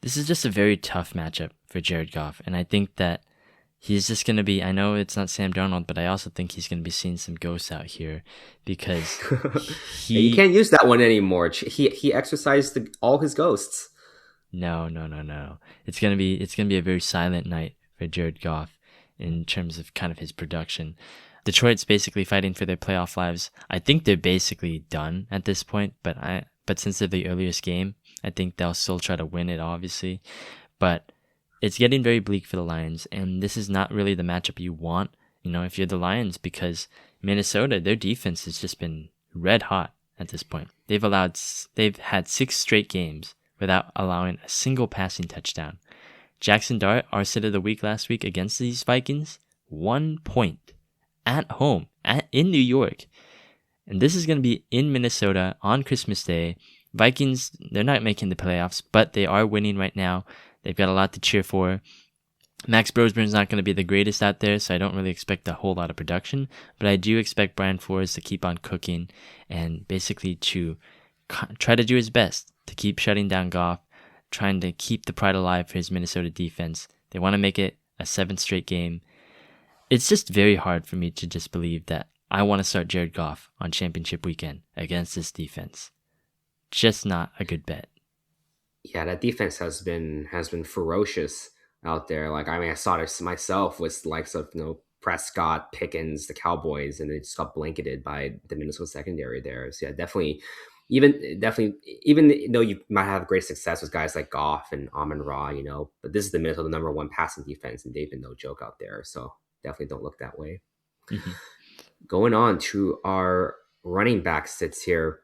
This is just a very tough matchup for Jared Goff. And I think that he's just going to be, I know it's not Sam Darnold, but I also think he's going to be seeing some ghosts out here because you can't use that one anymore. He exercised all his ghosts. No. It's going to be a very silent night for Jared Goff in terms of kind of his production. Detroit's basically fighting for their playoff lives. I think they're basically done at this point, but since they're the earliest game, I think they'll still try to win it, obviously. But it's getting very bleak for the Lions, and this is not really the matchup you want, if you're the Lions, because Minnesota, their defense has just been red hot at this point. They've had 6 straight games without allowing a single passing touchdown. Jackson Dart, our sit of the week last week against these Vikings, 1 point at home in New York. And this is going to be in Minnesota on Christmas Day. Vikings, they're not making the playoffs, but they are winning right now. They've got a lot to cheer for. Max Brosburn's not going to be the greatest out there, so I don't really expect a whole lot of production. But I do expect Brian Flores to keep on cooking and basically to try to do his best to keep shutting down Goff, trying to keep the pride alive for his Minnesota defense. They want to make it a 7th straight game. It's just very hard for me to just believe that I want to start Jared Goff on championship weekend against this defense. Just not a good bet. Yeah, that defense has been ferocious out there. Like, I mean, I saw this myself with likes of, Prescott, Pickens, the Cowboys, and they just got blanketed by the Minnesota secondary there. So yeah, definitely, even though you might have great success with guys like Goff and Amon-Ra, but this is the Minnesota number 1 passing defense, and they've been no joke out there. So definitely don't look that way. Mm-hmm. Going on to our running back sits here,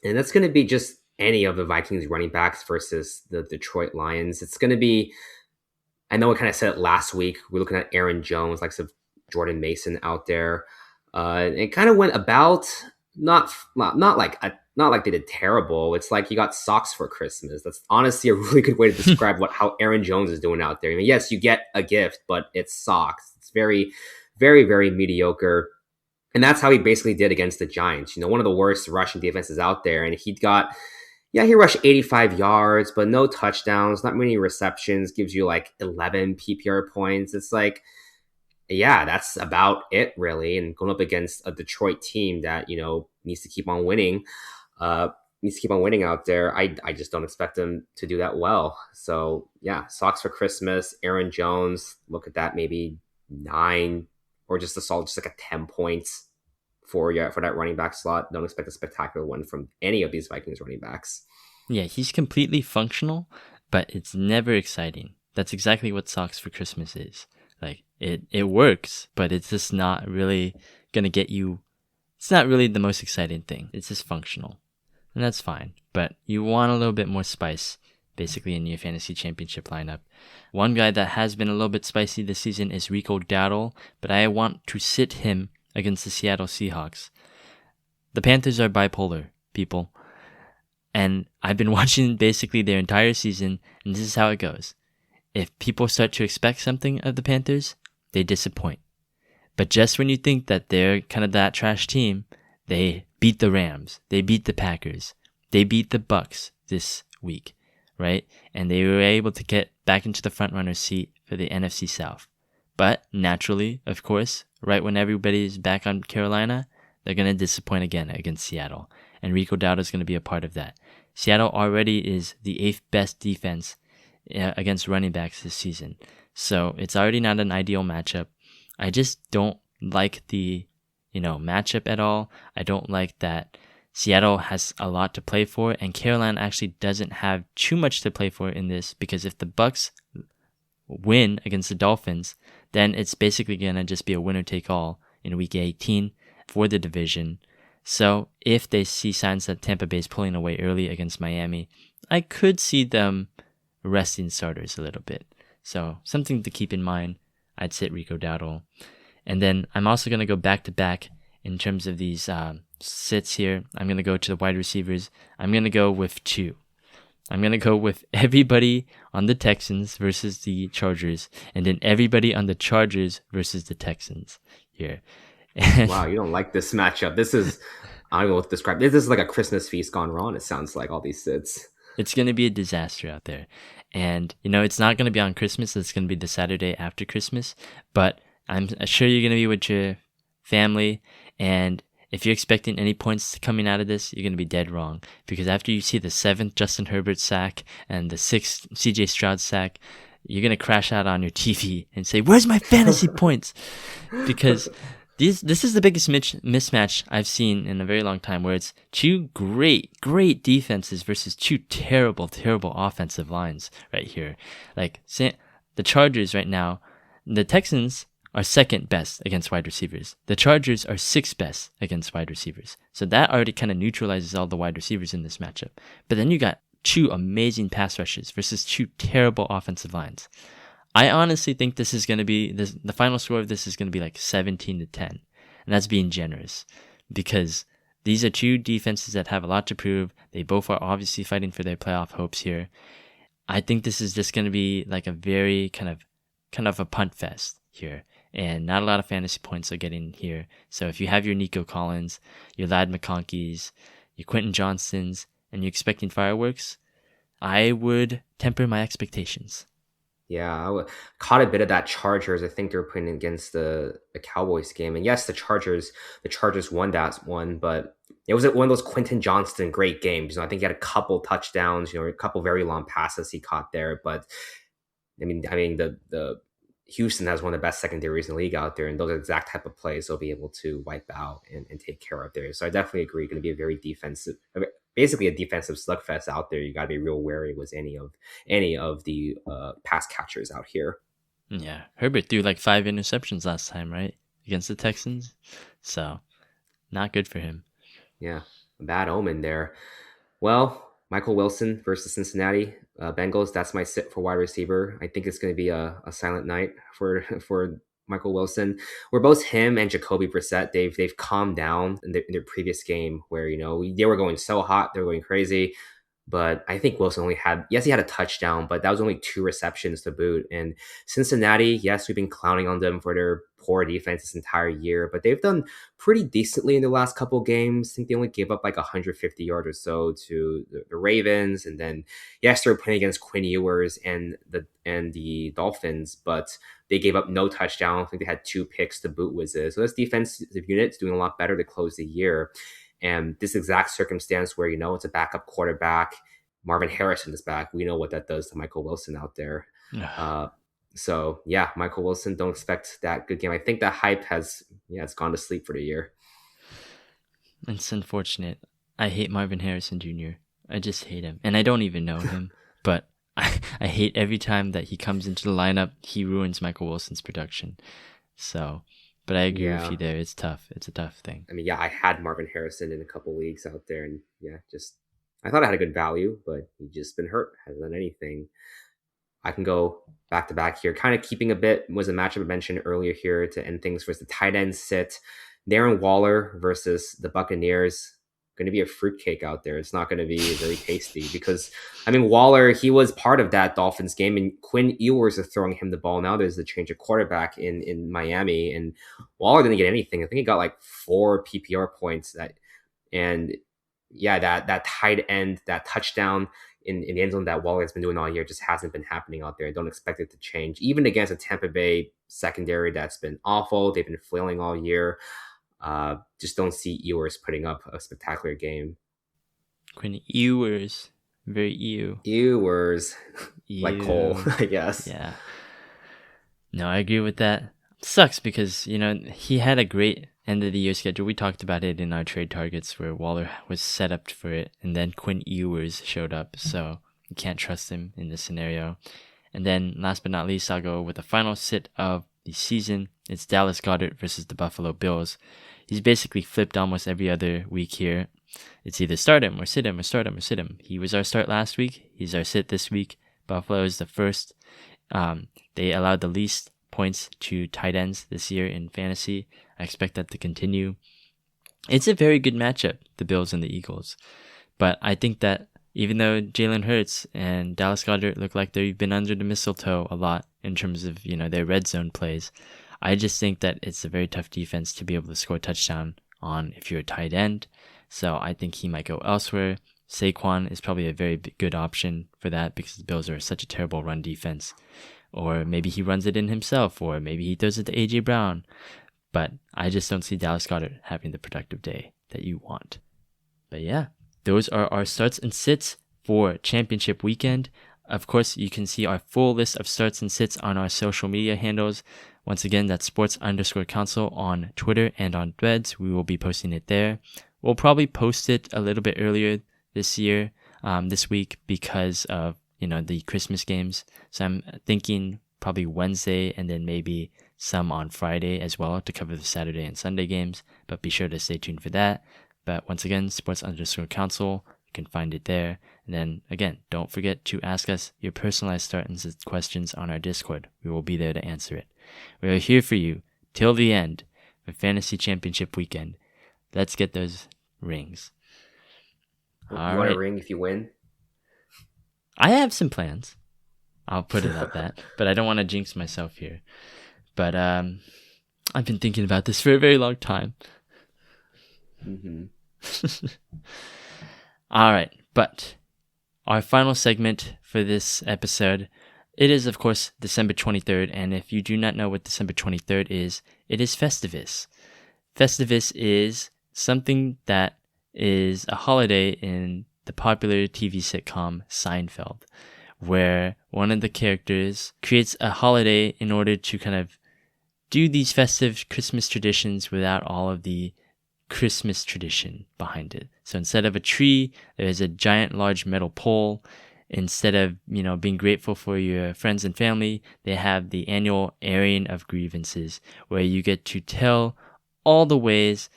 and that's going to be just any of the Vikings running backs versus the Detroit Lions. It's going to be, I know I kind of said it last week. We're looking at Aaron Jones, like some Jordan Mason out there. It kind of went about not like they did terrible. It's like you got socks for Christmas. That's honestly a really good way to describe how Aaron Jones is doing out there. I mean, yes, you get a gift, but it's socks. It's very, very, very mediocre. And that's how he basically did against the Giants. One of the worst rushing defenses out there. And he rushed 85 yards, but no touchdowns, not many receptions, gives you like 11 PPR points. It's like, yeah, that's about it, really. And going up against a Detroit team that, needs to keep on winning, out there, I just don't expect them to do that well. So, yeah, socks for Christmas, Aaron Jones, look at that, maybe 9 or just like a 10 points for that running back slot. Don't expect a spectacular one from any of these Vikings running backs. Yeah, he's completely functional, but it's never exciting. That's exactly what socks for Christmas is. Like, it works, but it's just not really gonna get you. It's not really the most exciting thing. It's just functional, and that's fine. But you want a little bit more spice, basically, in your fantasy championship lineup. One guy that has been a little bit spicy this season is Rico Dowdle, but I want to sit him against the Seattle Seahawks. The Panthers are bipolar, people. And I've been watching basically their entire season, and this is how it goes. If people start to expect something of the Panthers, they disappoint. But just when you think that they're kind of that trash team, they beat the Rams, they beat the Packers, they beat the Bucks this week, right? And they were able to get back into the front-runner seat for the NFC South. But naturally, of course, right when everybody's back on Carolina, they're going to disappoint again against Seattle. And Rico Dowdle is going to be a part of that. Seattle already is the 8th best defense against running backs this season. So it's already not an ideal matchup. I just don't like the, matchup at all. I don't like that Seattle has a lot to play for, and Carolina actually doesn't have too much to play for in this, because if the Bucks win against the Dolphins, then it's basically going to just be a winner-take-all in Week 18 for the division. So if they see signs that Tampa Bay is pulling away early against Miami, I could see them resting starters a little bit. So something to keep in mind. I'd sit Rico Dowdle. And then I'm also going to go back-to-back in terms of these sits here. I'm going to go to the wide receivers. I'm going to go with 2. I'm going to go with everybody on the Texans versus the Chargers, and then everybody on the Chargers versus the Texans here. Wow, you don't like this matchup. This is, I don't know what to describe. This is like a Christmas feast gone wrong, it sounds like, all these sits. It's going to be a disaster out there. And, it's not going to be on Christmas. It's going to be the Saturday after Christmas. But I'm sure you're going to be with your family. And if you're expecting any points coming out of this, you're going to be dead wrong. Because after you see the 7th Justin Herbert sack and the 6th CJ Stroud sack, you're going to crash out on your TV and say, where's my fantasy points? Because this is the biggest mismatch I've seen in a very long time, where it's 2 great defenses versus 2 terrible offensive lines right here. Like, the Chargers right now, the Texans are 2nd best against wide receivers. The Chargers are 6th best against wide receivers. So that already kind of neutralizes all the wide receivers in this matchup. But then you got 2 amazing pass rushes versus 2 terrible offensive lines. I honestly think this is going to be the final score of this is going to be like 17-10, and that's being generous because these are 2 defenses that have a lot to prove. They both are obviously fighting for their playoff hopes here. I think this is just going to be like a very kind of a punt fest here, and not a lot of fantasy points are getting here. So if you have your Nico Collins, your Ladd McConkeys, your Quentin Johnsons, and you're expecting fireworks, I would temper my expectations. Yeah, caught a bit of that Chargers. I think they were playing against the Cowboys game, and yes, the Chargers won that one, but it was one of those Quentin Johnston great games. I think he had a couple touchdowns, a couple very long passes he caught there. But I mean, the Houston has one of the best secondaries in the league out there, and those are the exact type of plays they'll be able to wipe out and take care of there. So I definitely agree, going to be a very defensive, basically a defensive slugfest out there. You got to be real wary with any of the pass catchers out here. Yeah, Herbert threw like 5 interceptions last time, right, against the Texans. So not good for him. Yeah, a bad omen there. Well, Michael Wilson versus Cincinnati Bengals. That's my sit for wide receiver. I think it's going to be a silent night for Michael Wilson. Where both him and Jacoby Brissett, they've calmed down in their previous game where they were going so hot, they were going crazy. But I think Wilson only had a touchdown, but that was only 2 receptions to boot. And Cincinnati, yes, we've been clowning on them for their poor defense this entire year, but they've done pretty decently in the last couple of games. I think they only gave up like 150 yards or so to the Ravens. And then, yes, they were playing against Quinn Ewers and the Dolphins, but they gave up no touchdown. I think they had 2 picks to boot with it. So this defensive unit's doing a lot better to close the year. And this exact circumstance where, it's a backup quarterback, Marvin Harrison is back. We know what that does to Michael Wilson out there. So, yeah, Michael Wilson, don't expect that good game. I think that hype it's gone to sleep for the year. It's unfortunate. I hate Marvin Harrison Jr. I just hate him. And I don't even know him. But I hate every time that he comes into the lineup, he ruins Michael Wilson's production. So... But I agree with you there. It's tough. It's a tough thing. I mean, I had Marvin Harrison in a couple leagues out there, and I thought I had a good value, but he's just been hurt. Hasn't done anything. I can go back to back here. Kind of keeping a bit was a matchup I mentioned earlier here to end things versus the tight end sit. Darren Waller versus the Buccaneers. Going to be a fruitcake out there. It's not going to be very tasty because, Waller, he was part of that Dolphins game, and Quinn Ewers is throwing him the ball. Now there's a change of quarterback in Miami, and Waller didn't get anything. I think he got like 4 PPR points. That tight end, that touchdown in the end zone that Waller has been doing all year just hasn't been happening out there. I don't expect it to change, even against a Tampa Bay secondary that's been awful. They've been flailing all year. Just don't see Ewers putting up a spectacular game. Quinn Ewers. Very ew. Ewers. Like Cole, I guess. Yeah. No, I agree with that. It sucks because, he had a great end of the year schedule. We talked about it in our trade targets where Waller was set up for it, and then Quinn Ewers showed up. So you can't trust him in this scenario. And then last but not least, I'll go with the final sit of the season. It's Dallas Goedert versus the Buffalo Bills. He's basically flipped almost every other week here. It's either start him or sit him or start him or sit him. He was our start last week. He's our sit this week. Buffalo is the first. They allowed the least points to tight ends this year in fantasy. I expect that to continue. It's a very good matchup, the Bills and the Eagles. But I think that even though Jalen Hurts and Dallas Goedert look like they've been under the mistletoe a lot in terms of, their red zone plays, I just think that it's a very tough defense to be able to score a touchdown on if you're a tight end. So I think he might go elsewhere. Saquon is probably a very good option for that because the Bills are such a terrible run defense. Or maybe he runs it in himself, or maybe he throws it to A.J. Brown. But I just don't see Dallas Goedert having the productive day that you want. But yeah, those are our starts and sits for championship weekend. Of course, you can see our full list of starts and sits on our social media handles. Once again, that's sports_counsel on Twitter and on Threads. We will be posting it there. We'll probably post it a little bit earlier this week because of, the Christmas games. So I'm thinking probably Wednesday and then maybe some on Friday as well to cover the Saturday and Sunday games. But be sure to stay tuned for that. But once again, sports_counsel. You can find it there. And then again, don't forget to ask us your personalized start and sit questions on our Discord. We will be there to answer it. We are here for you till the end of Fantasy Championship weekend. Let's get those rings. You All want right. a ring if you win? I have some plans. I'll put it at that. But I don't want to jinx myself here. But I've been thinking about this for a very long time. Mm-hmm. All right. But our final segment for this episode, it is, of course, December 23rd. And if you do not know what December 23rd is, it is Festivus. Festivus is something that is a holiday in the popular TV sitcom Seinfeld, where one of the characters creates a holiday in order to kind of do these festive Christmas traditions without all of the Christmas tradition behind it. So instead of a tree, there's a giant large metal pole. Instead of, being grateful for your friends and family, they have the annual Airing of Grievances, where you get to tell all the ways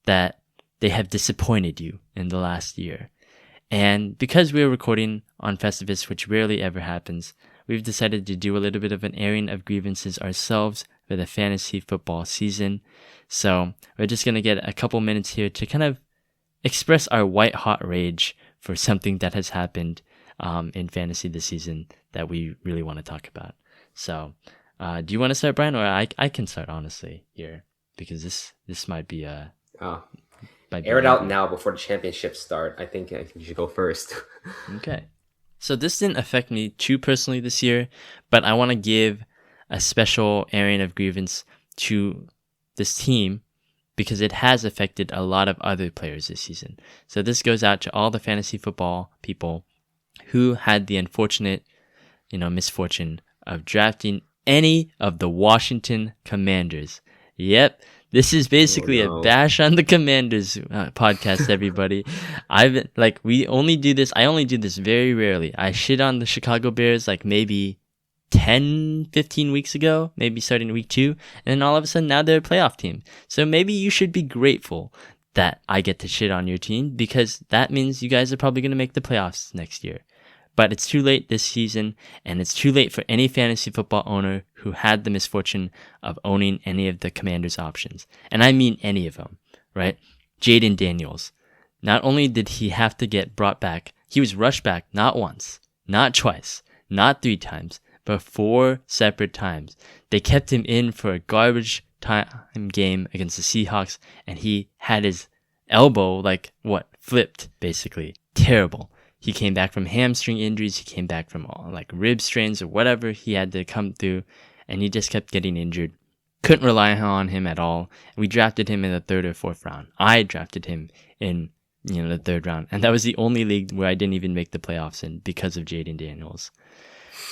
that they have disappointed you in the last year. And because we're recording on Festivus, which rarely ever happens, we've decided to do a little bit of an airing of grievances ourselves for the fantasy football season. So we're just going to get a couple minutes here to kind of express our white hot rage for something that has happened in fantasy this season that we really want to talk about. So do you want to start, Brian, or I can start honestly here, because this might be a... Air it out now before the championships start. I think you should go first. Okay. So this didn't affect me too personally this year, but I want to give a special airing of grievance to this team because it has affected a lot of other players this season. So this goes out to all the fantasy football people who had the unfortunate, misfortune of drafting any of the Washington Commanders. Yep. This is basically a bash on the Commanders podcast, everybody. I only do this very rarely. I shit on the Chicago Bears like maybe 10, 15 weeks ago, maybe starting week 2, and then all of a sudden now they're a playoff team. So maybe you should be grateful that I get to shit on your team, because that means you guys are probably going to make the playoffs next year. But it's too late this season, and it's too late for any fantasy football owner who had the misfortune of owning any of the Commanders' options. And I mean any of them, right? Jaden Daniels. Not only did he have to get brought back, he was rushed back not once, not twice, not 3 times, but 4 separate times. They kept him in for a garbage time game against the Seahawks, and he had his elbow, flipped, basically. Terrible. He came back from hamstring injuries. He came back from rib strains or whatever he had to come through, and he just kept getting injured. Couldn't rely on him at all. We drafted him in the 3rd or 4th round. I drafted him in the 3rd round, and that was the only league where I didn't even make the playoffs in because of Jaden Daniels.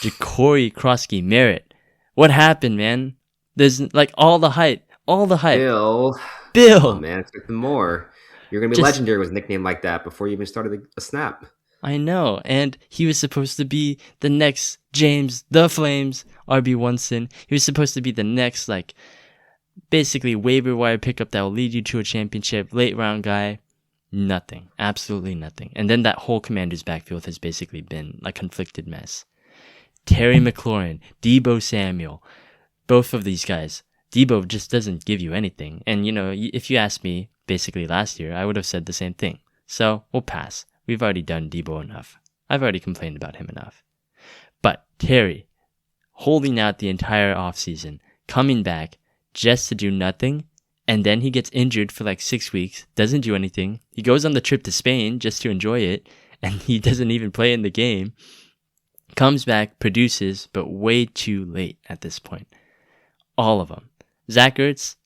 Ja'Cory Krosky Merritt. What happened, man? There's all the hype. Bill. Oh, man, expect more. You're going to be legendary was nicknamed like that before you even started a snap. I know, and he was supposed to be the next James the Flames RB Winston. He was supposed to be the next basically waiver wire pickup that will lead you to a championship, late round guy. Nothing, absolutely nothing. And then that whole Commanders backfield has basically been a conflicted mess. Terry McLaurin, Deebo Samuel, both of these guys. Deebo just doesn't give you anything. And if you asked me basically last year, I would have said the same thing. So we'll pass. We've already done Deebo enough. I've already complained about him enough. But Terry, holding out the entire offseason, coming back just to do nothing, and then he gets injured for 6 weeks, doesn't do anything. He goes on the trip to Spain just to enjoy it, and he doesn't even play in the game. Comes back, produces, but way too late at this point. All of them. Zach Ertz,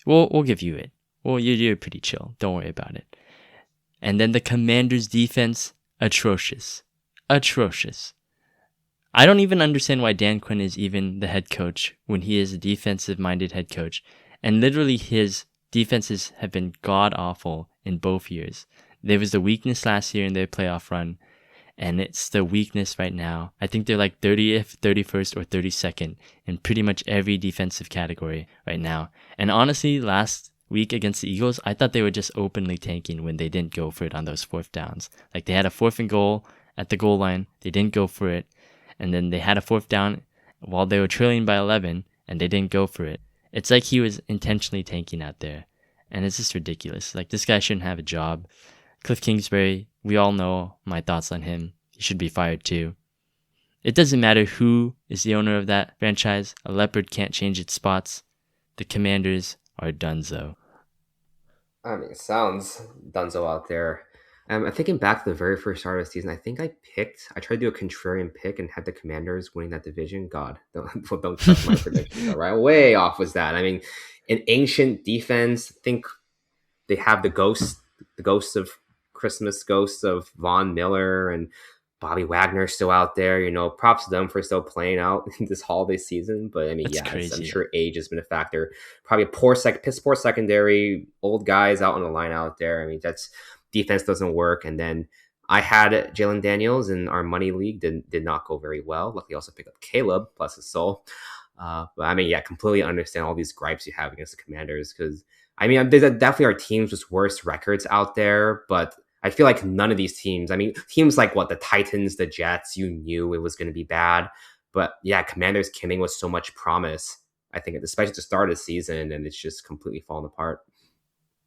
we'll give you it. Well, you're pretty chill. Don't worry about it. And then the Commanders' defense, atrocious. Atrocious. I don't even understand why Dan Quinn is even the head coach when he is a defensive-minded head coach. And literally his defenses have been god-awful in both years. There was the weakness last year in their playoff run, and it's the weakness right now. I think they're 30th, 31st, or 32nd in pretty much every defensive category right now. And honestly, last week against the Eagles, I thought they were just openly tanking when they didn't go for it on those fourth downs. Like they had a 4th and goal at the goal line, they didn't go for it, and then they had a 4th down while they were trailing by 11, and they didn't go for it. It's like he was intentionally tanking out there, and it's just ridiculous. Like this guy shouldn't have a job. Cliff Kingsbury, we all know my thoughts on him. He should be fired too. It doesn't matter who is the owner of that franchise. A leopard can't change its spots. The Commanders are donezo. I mean, it sounds dunzo out there. I'm thinking back to the very first start of the season. I think I tried to do a contrarian pick and had the Commanders winning that division. God, don't trust my predictions. All right, way off was that. I mean, an ancient defense. I think they have the ghosts of Christmas, ghosts of Von Miller and Bobby Wagner still out there. Props to them for still playing out this holiday season. But I mean, That's crazy. I'm sure age has been a factor. Probably a piss poor secondary, old guys out on the line out there. I mean, that's defense doesn't work. And then I had Jalen Daniels in our money league. Did not go very well. Luckily, also picked up Caleb, bless his soul. But I mean, completely understand all these gripes you have against the Commanders because I mean, there definitely are teams with worse records out there, but I feel like none of these teams, I mean, teams like the Titans, the Jets, you knew it was going to be bad. But Commanders coming with so much promise, I think, especially at the start of the season, and it's just completely fallen apart.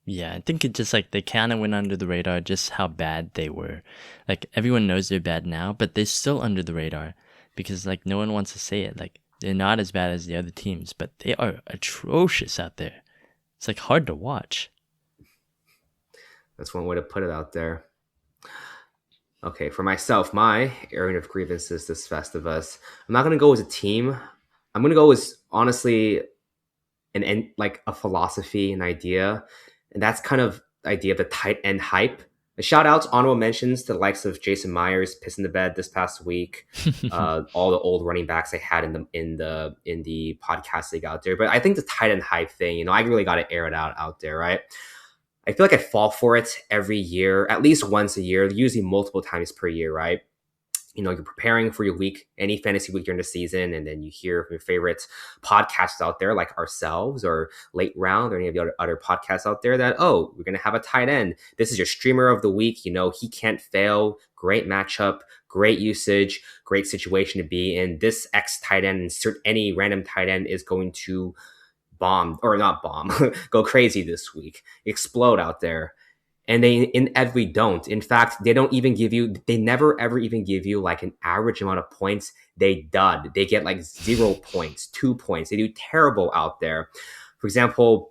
Yeah, I think it just they kind of went under the radar just how bad they were. Like everyone knows they're bad now, but they're still under the radar because no one wants to say it. Like they're not as bad as the other teams, but they are atrocious out there. It's hard to watch. That's one way to put it out there. Okay, for myself, my airing of grievances this Festivus. I'm not going to go as a team. I'm going to go as, honestly, a philosophy, an idea. And that's kind of the idea of the tight end hype. A shout outs, honorable mentions to the likes of Jason Myers, pissing the bed this past week. All the old running backs I had in the podcast league out there. But I think the tight end hype thing, I really got to air it out there, right? I feel like I fall for it every year, at least once a year, usually multiple times per year, right? You're preparing for your week, any fantasy week during the season, and then you hear from your favorite podcasts out there like ourselves or Late Round or any of the other podcasts out there that, we're going to have a tight end. This is your streamer of the week. He can't fail. Great matchup, great usage, great situation to be in. This X tight end, insert any random tight end, is going to go crazy this week, explode out there. And they inevitably don't. In fact, they never ever even give you an average amount of points. They dud. They get 0 points, 2 points. They do terrible out there. For example,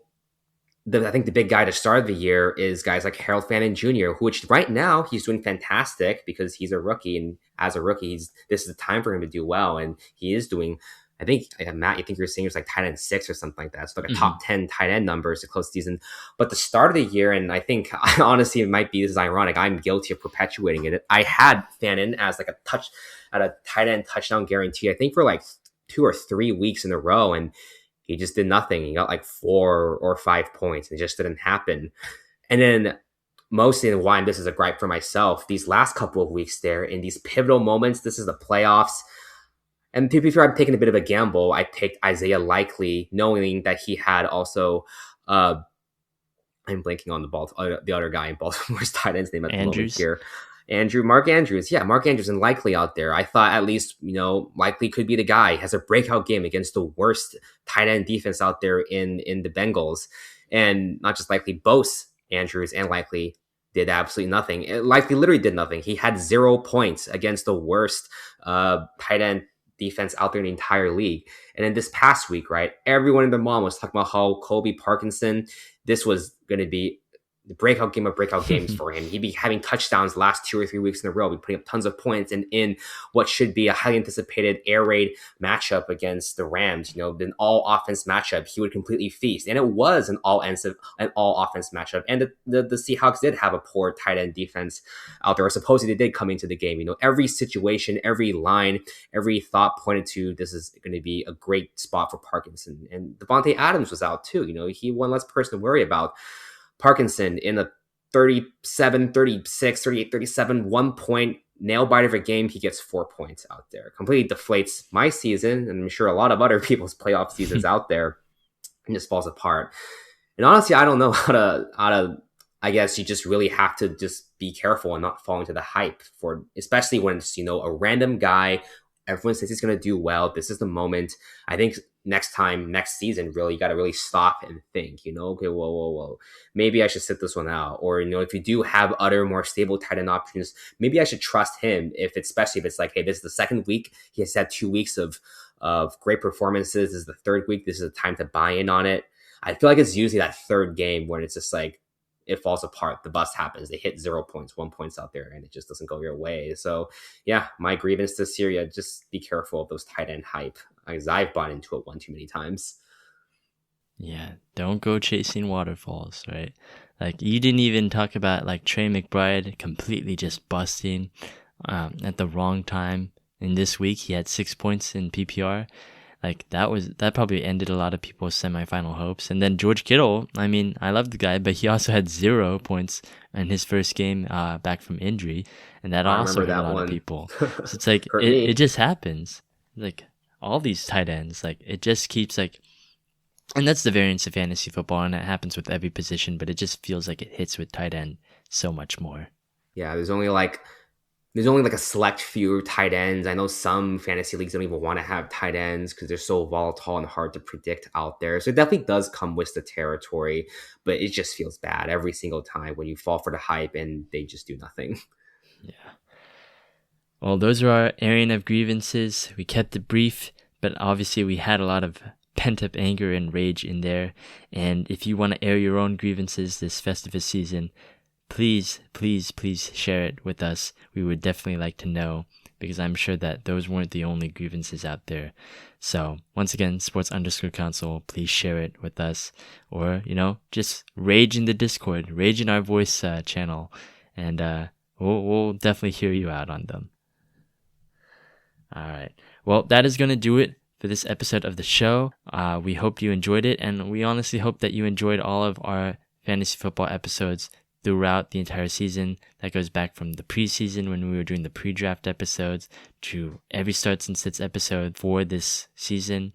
I think the big guy to start the year is guys like Harold Fannin Jr., which right now he's doing fantastic because he's a rookie. And as a rookie, this is the time for him to do well. And he is doing, I think, Matt, you think you're saying it's tight end 6 or something like that. So a top 10 tight end numbers to close the season. But the start of the year, and I think honestly it might be, this is ironic, I'm guilty of perpetuating it. I had Fannin as a tight end touchdown guarantee, I think for 2 or 3 weeks in a row, and he just did nothing. He got 4 or 5 points. It just didn't happen. And then mostly why this is a gripe for myself, these last couple of weeks there, in these pivotal moments, this is the playoffs. And to be fair, I'm taking a bit of a gamble. I picked Isaiah Likely, knowing that he had also, I'm blanking on the other guy in Baltimore's tight end's name at the moment here. Mark Andrews. Yeah, Mark Andrews and Likely out there. I thought at least, Likely could be the guy. He has a breakout game against the worst tight end defense out there in the Bengals. And not just Likely, both Andrews and Likely did absolutely nothing. Likely literally did nothing. He had 0 points against the worst tight end defense out there in the entire league. And then this past week, right, everyone and their mom was talking about how Colby Parkinson, this was going to be the breakout game of breakout games for him. He'd be having touchdowns the last 2 or 3 weeks in a row, be putting up tons of points, and in what should be a highly anticipated air raid matchup against the Rams, an all offense matchup, he would completely feast. And it was an all offense matchup. And the Seahawks did have a poor tight end defense out there, or supposedly they did come into the game. Every situation, every line, every thought pointed to this is going to be a great spot for Parkinson. And Devontae Adams was out too. He one less person to worry about. Parkinson in a 37, 36, 38, 37, 1 point nail biter of a game, he gets 4 points out there. Completely deflates my season, and I'm sure a lot of other people's playoff seasons out there, and just falls apart. And honestly, I don't know how to. I guess you just really have to just be careful and not fall into the hype for, especially when it's a random guy. Everyone says he's gonna do well. This is the moment. I think next season, really, you got to really stop and think. Okay, whoa. Maybe I should sit this one out. Or if you do have other more stable tight end options, maybe I should trust him. Especially if it's like, hey, this is the second week. He has had 2 weeks of great performances. This is the third week. This is the time to buy in on it. I feel like it's usually that third game when it's just like it falls apart. The bust happens. They hit 0 points, 1 points out there, and it just doesn't go your way. So yeah, my grievance this year, yeah, just be careful of those tight end hype, because I've bought into it one too many times. Yeah, don't go chasing waterfalls, right? Like, you didn't even talk about like Trey McBride completely just busting at the wrong time. In this week, he had 6 points in PPR. Like, that probably ended a lot of people's semifinal hopes. And then George Kittle, I mean, I love the guy, but he also had 0 points in his first game back from injury, and that also hurt a lot of people. So it's like it just happens. Like, all these tight ends, like, it just keeps like, and that's the variance of fantasy football, and it happens with every position, but it just feels like it hits with tight end so much more. Yeah, there's only like a select few tight ends. I know some fantasy leagues don't even want to have tight ends because they're so volatile and hard to predict out there. So it definitely does come with the territory, but it just feels bad every single time when you fall for the hype and they just do nothing. Yeah. Well, those are our airing of grievances. We kept it brief, but obviously we had a lot of pent-up anger and rage in there. And if you want to air your own grievances this Festivus season, please share it with us. We would definitely like to know, because I'm sure that those weren't the only grievances out there. So once again, Sports_Counsel, please share it with us, or just rage in the Discord, rage in our voice channel, and we'll definitely hear you out on them. All right, well, that is going to do it for this episode of the show. We hope you enjoyed it, and we honestly hope that you enjoyed all of our fantasy football episodes throughout the entire season. That goes back from the preseason when we were doing the pre-draft episodes to every starts and sits episode for this season.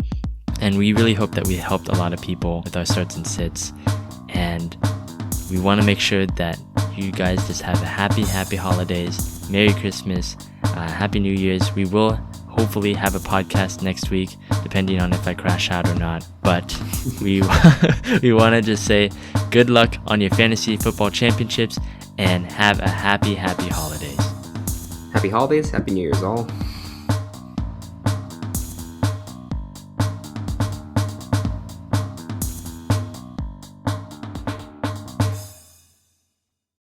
And we really hope that we helped a lot of people with our starts and sits. And we want to make sure that you guys just have a happy holidays, Merry Christmas, Happy New Year's. We will hopefully have a podcast next week, depending on if I crash out or not. But we want to just say good luck on your fantasy football championships, and have a happy holidays. Happy holidays, Happy New Year's all.